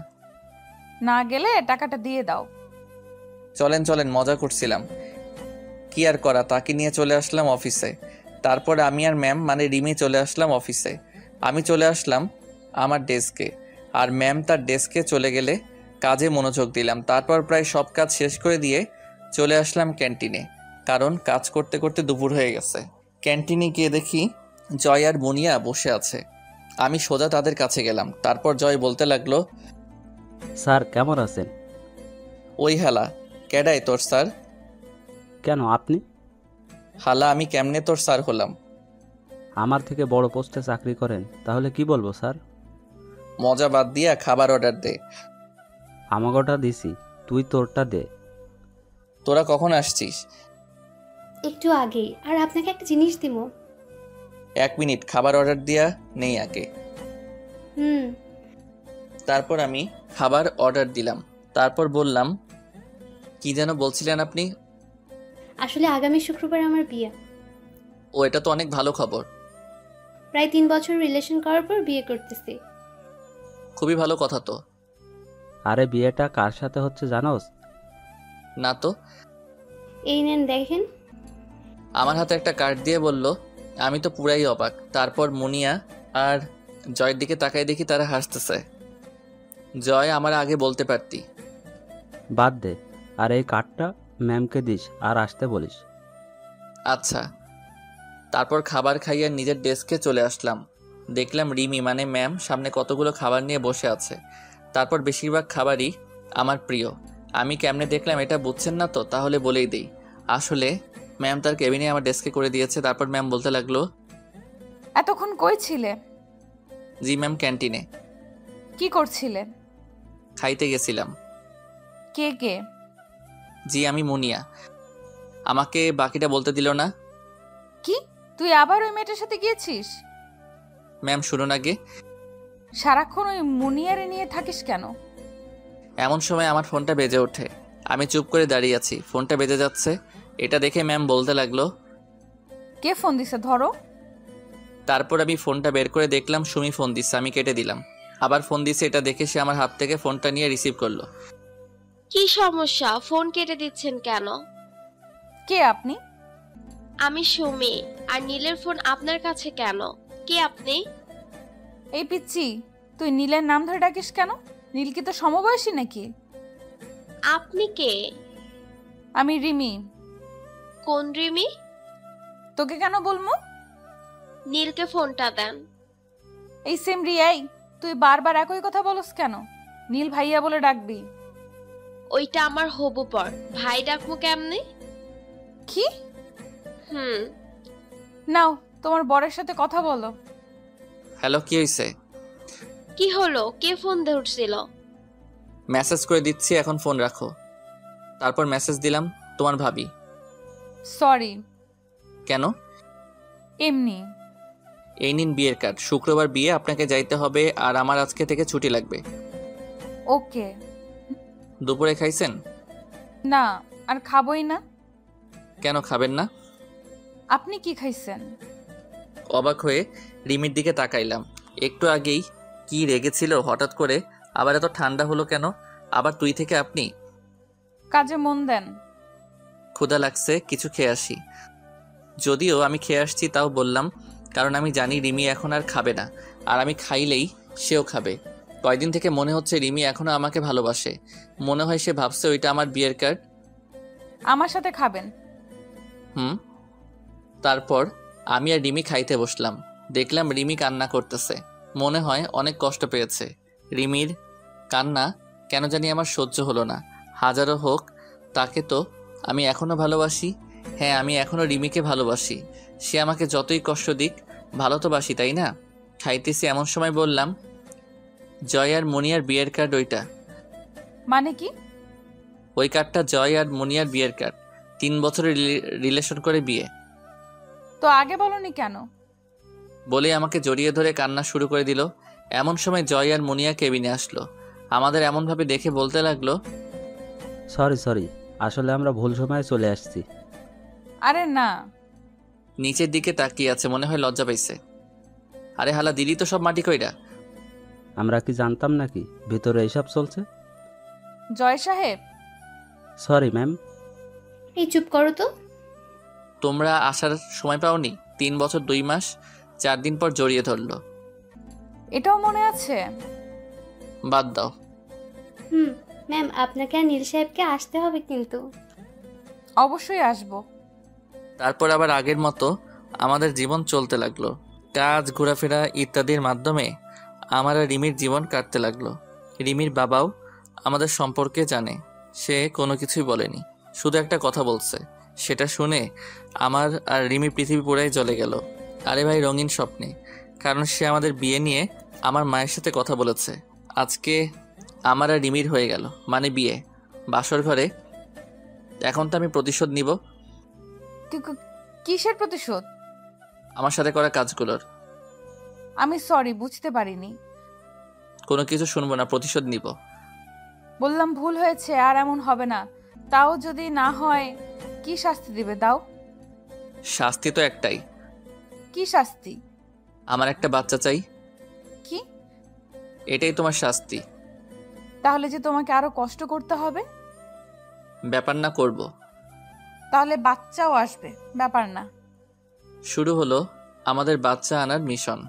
F: না গেলে টাকাটা দিয়ে দাও।
A: চলেন চলেন, মজা করছিলাম। কি আর করা, তাকে নিয়ে চলে আসলাম অফিসে। তারপর আমি আর ম্যাম মানে রিমি চলে আসলাম অফিসে। আমি চলে আসলাম আমার ডেস্কে, আর ম্যাম তার ডেস্কে চলে গেলে কাজে মনোযোগ দিলাম। তারপর প্রায় সব কাজ শেষ করে দিয়ে চলে আসলাম ক্যান্টিনে, কারণ কাজ করতে করতে দুপুর হয়ে গেছে। ক্যান্টিনে গিয়ে দেখি জয় আর মুনিয়া বসে আছে। আমি সোজা তাদের কাছে গেলাম। তারপর জয় বলতে লাগলো,
C: স্যার কেমন আছেন?
A: ওই হালা, কেডাই তোর স্যার?
C: কেন আপনি?
A: হালা, আমি কেমনে তোর স্যার হলাম?
C: আমার থেকে বড় পোস্টে চাকরি করেন, তাহলে কি বলবো স্যার?
A: মজা বাদ দিয়া খাবার অর্ডার দে।
C: আমাগোটা দিছি, তুই তোরটা দে।
A: তোরা কখন আসছিস?
M: একটু আগেই। আর আপনাকে একটা জিনিস দিব।
A: 1 মিনিট, খাবার অর্ডার দিয়া নেই আগে। তারপর আমি খাবার অর্ডার দিলাম। তারপর বললাম, কি যেন বলছিলেন আপনি?
M: আসলে আগামী শুক্রবার আমার বিয়ে।
A: ও, এটা তো অনেক ভালো খবর।
M: প্রায় 3 বছর রিলেশন করার পর বিয়ে করতেছি।
A: খুবই ভালো কথা তো।
C: আরে বিয়েটা কার সাথে হচ্ছে জানোস?
A: না তো।
M: এই নেন দেখেন।
A: আমার হাতে একটা কার্ড দিয়ে বলল। আমি তো পুরাই অবাক। তারপর মুনিয়া আর জয়ের দিকে তাকাই দেখি তারা হাসতেছে। জয়, আমার আগে বলতে পারতি।
C: বাদ দে, আর এই কার্ডটা ম্যামকে দিস আর আসতে বলিস।
A: আচ্ছা। তারপর খাবার খাইয়ে নিজের ডেস্কে চলে আসলাম। দেখলাম রিমি মানে ম্যাম সামনে কতগুলো খাবার নিয়ে বসে আছে। তারপর বেশিরভাগ খাবারই আমার প্রিয়। আমি কেমনে দেখলাম এটা বুঝছেন না তো? তাহলে বলেই দিই। আসলে ম্যাম তার কেবিনে আমার ডেস্কে করে দিয়েছে। তারপর ম্যাম বলতে লাগলো,
F: এতক্ষণ কই ছিলে?
A: জি ম্যাম, ক্যান্টিনে।
F: কি করছিলে?
A: খাইতে গেছিলাম।
F: কে কে?
A: জি, আমি মুনিয়া। আমাকে বাকিটা বলতে দিল না।
F: কি, তুই আবার ওই মেয়েটার সাথে গিয়েছিস?
A: ম্যাম শুনুন আগে।
F: সারাক্ষণ ওই মুনিয়ারে নিয়ে থাকিস কেন?
A: এমন সময় আমার ফোনটা বেজে ওঠে। আমি চুপ করে দাঁড়িয়ে আছি। ফোনটা বেজে যাচ্ছে। এটা দেখে ম্যাম বলতে লাগলো,
F: কে ফোন দিছে ধরো।
A: তারপর আমি ফোনটা বের করে দেখলাম সুমি ফোন দিচ্ছে। আমি কেটে দিলাম। আবার ফোন দিচ্ছে। এটা দেখে সে আমার হাত থেকে ফোনটা নিয়ে রিসিভ করলো।
L: কি সমস্যা? ফোন কেটে দিচ্ছেন কেন?
F: কে আপনি?
L: আমি সুমি। আর নীলের ফোন আপনার কাছে কেন? কে আপনি?
F: এই পিচ্ছি, তুই নীলের নাম ধরে ডাকিস কেন? নীল কি তো সমবয়সী নাকি?
L: আপনি কে?
F: আমি রিমি।
L: কোন রিমি?
F: তোকে কেন বলবো?
L: নীলকে ফোনটা দেন।
F: এই সেম রিয়াই, তুই বারবার একই কথা বলস কেন? নীল ভাইয়া বলে ডাকবি।
L: ওইটা আমার হবু পর, ভাই ডাকবো কেমনে?
F: কি?
L: হুম।
F: নাও তোমার বরের সাথে কথা বলো।
A: হ্যালো, কি হয়েছে?
L: কি হলো? কে ফোন দিয়ে উঠছিল?
A: মেসেজ করে দিচ্ছি, এখন ফোন রাখো। তারপর মেসেজ দিলাম তোমার ভাবি।
F: সরি।
A: কেন?
F: এমনি।
A: এই নিন বিয়ের কার্ড। শুক্রবার বিয়ে, আপনাকে যাইতে হবে আর আমার আজকে থেকে ছুটি লাগবে।
F: ওকে।
A: দুপুরে খাইছেন?
F: না, আর খাবোই না।
A: কেন খাবেন না?
F: আপনি কি খাইছেন?
A: অবাক হয়ে রিমির দিকে তাকাইলাম। একটু আগেই কি রেগেছিল, হঠাৎ করে আবার এত ঠান্ডা হলো কেন? আবার তুই থেকে আপনি?
F: কাজে মন দেন।
A: ক্ষুধা লাগছে, কিছু খেয়ে আসি। যদিও আমি খেয়ে আসছি, তাও বললাম, কারণ আমি জানি রিমি এখন আর খাবে না, আর আমি খাইলেই সেও খাবে। কয়দিন থেকে মনে হচ্ছে রিমি এখনো আমাকে ভালোবাসে। মনে হয় সে ভাবছে ওইটা আমার বিয়ের কার্ড।
F: আমার সাথে খাবেন।
A: তারপর আমি আর রিমি খাইতে বসলাম। দেখলাম রিমি কান্না করতেছে, মনে হয় অনেক কষ্ট পেয়েছে। রিমির কান্না কেন জানি আমার সহ্য হলো না। হাজারো হোক, তাকে তো আমি এখনো ভালোবাসি। হ্যাঁ, আমি এখনো রিমিকে ভালোবাসি। সে আমাকে যতই কষ্ট দিক, ভালো তো বাসি, তাই না? খাইতেছি এমন সময় বললাম, জয় আর মনিয়ার বিয়ের কার্ড ওইটা।
F: মানে কি?
A: ওই কার্ডটা জয় আর মনিয়ার বিয়ের কার্ড। 3 বছরের রিলেশন করে বিয়ে।
F: তো আগে বলনি কেন?
A: বলে আমাকে জড়িয়ে ধরে কান্না শুরু করে দিল। এমন সময় জয় আর মুনিয়া কেবিনে আসলো। আমাদের এমনভাবে দেখে বলতে লাগলো,
C: সরি, আসলে আমরা ভুল সময়ে চলে আসছি।
F: আরে না।
A: নিচের দিকে তাকিয়ে আছে, মনে হয় লজ্জা পাইছে। আরে হালা, দিলি তো সব মাটি কইরা।
C: আমরা কি জানতাম নাকি ভিতরে এইসব চলছে?
F: জয় সাহেব।
C: Sorry ma'am.
M: এই চুপ করো তো।
A: তোমরা আসার সময় পাওনি? 3 বছর 2 মাস 4 দিন পর জড়িয়ে ধরলো।
F: এটাও মনে আছে?
A: বাদ দাও।
M: ম্যাম, আপনাকে আর নীল সাহেবকে আসতে হবে কিন্তু।
F: অবশ্যই আসবো।
A: তারপর আবার আগের মতো আমাদের জীবন চলতে লাগলো। কাজ, ঘোরাফেরা ইত্যাদির মাধ্যমে আমার আর রিমির জীবন কাটতে লাগলো। রিমির বাবাও আমাদের সম্পর্কে জানে। সে কোনো কিছুই বলেনি, শুধু একটা কথা বলছে। সেটা শুনে আমার আর রিমির পৃথিবী পুরাই জ্বলে গেল। আরে ভাই, রঙিন স্বপ্নে। কারণ সে আমাদের বিয়ে নিয়ে আমার মায়ের সাথে কথা বলেছে। আজকে আমার আর রিমির হয়ে গেল, মানে বিয়ে, বাসর ঘরে। এখন তো আমি প্রতিশোধ নিব।
F: কিসের প্রতিশোধ?
A: আমার সাথে করা কাজগুলোর।
F: আমি সরি, বুঝতে পারিনি।
A: কোনো কিছু শুনবো না, প্রতিশোধ নিব।
F: বললাম ভুল হয়েছে, আর এমন হবে না। তাও যদি না হয়, কি শাস্তি দিবে দাও?
A: শাস্তি তো একটাই।
F: কি শাস্তি?
A: আমার একটা বাচ্চা চাই।
F: কি?
A: এটাই তোমার শাস্তি।
F: তাহলে যে তোমাকে আরো কষ্ট করতে হবে?
A: ব্যাপার না, করব।
F: তাহলে বাচ্চাও আসবে, ব্যাপার না।
A: শুরু হলো আমাদের বাচ্চা আনার মিশন।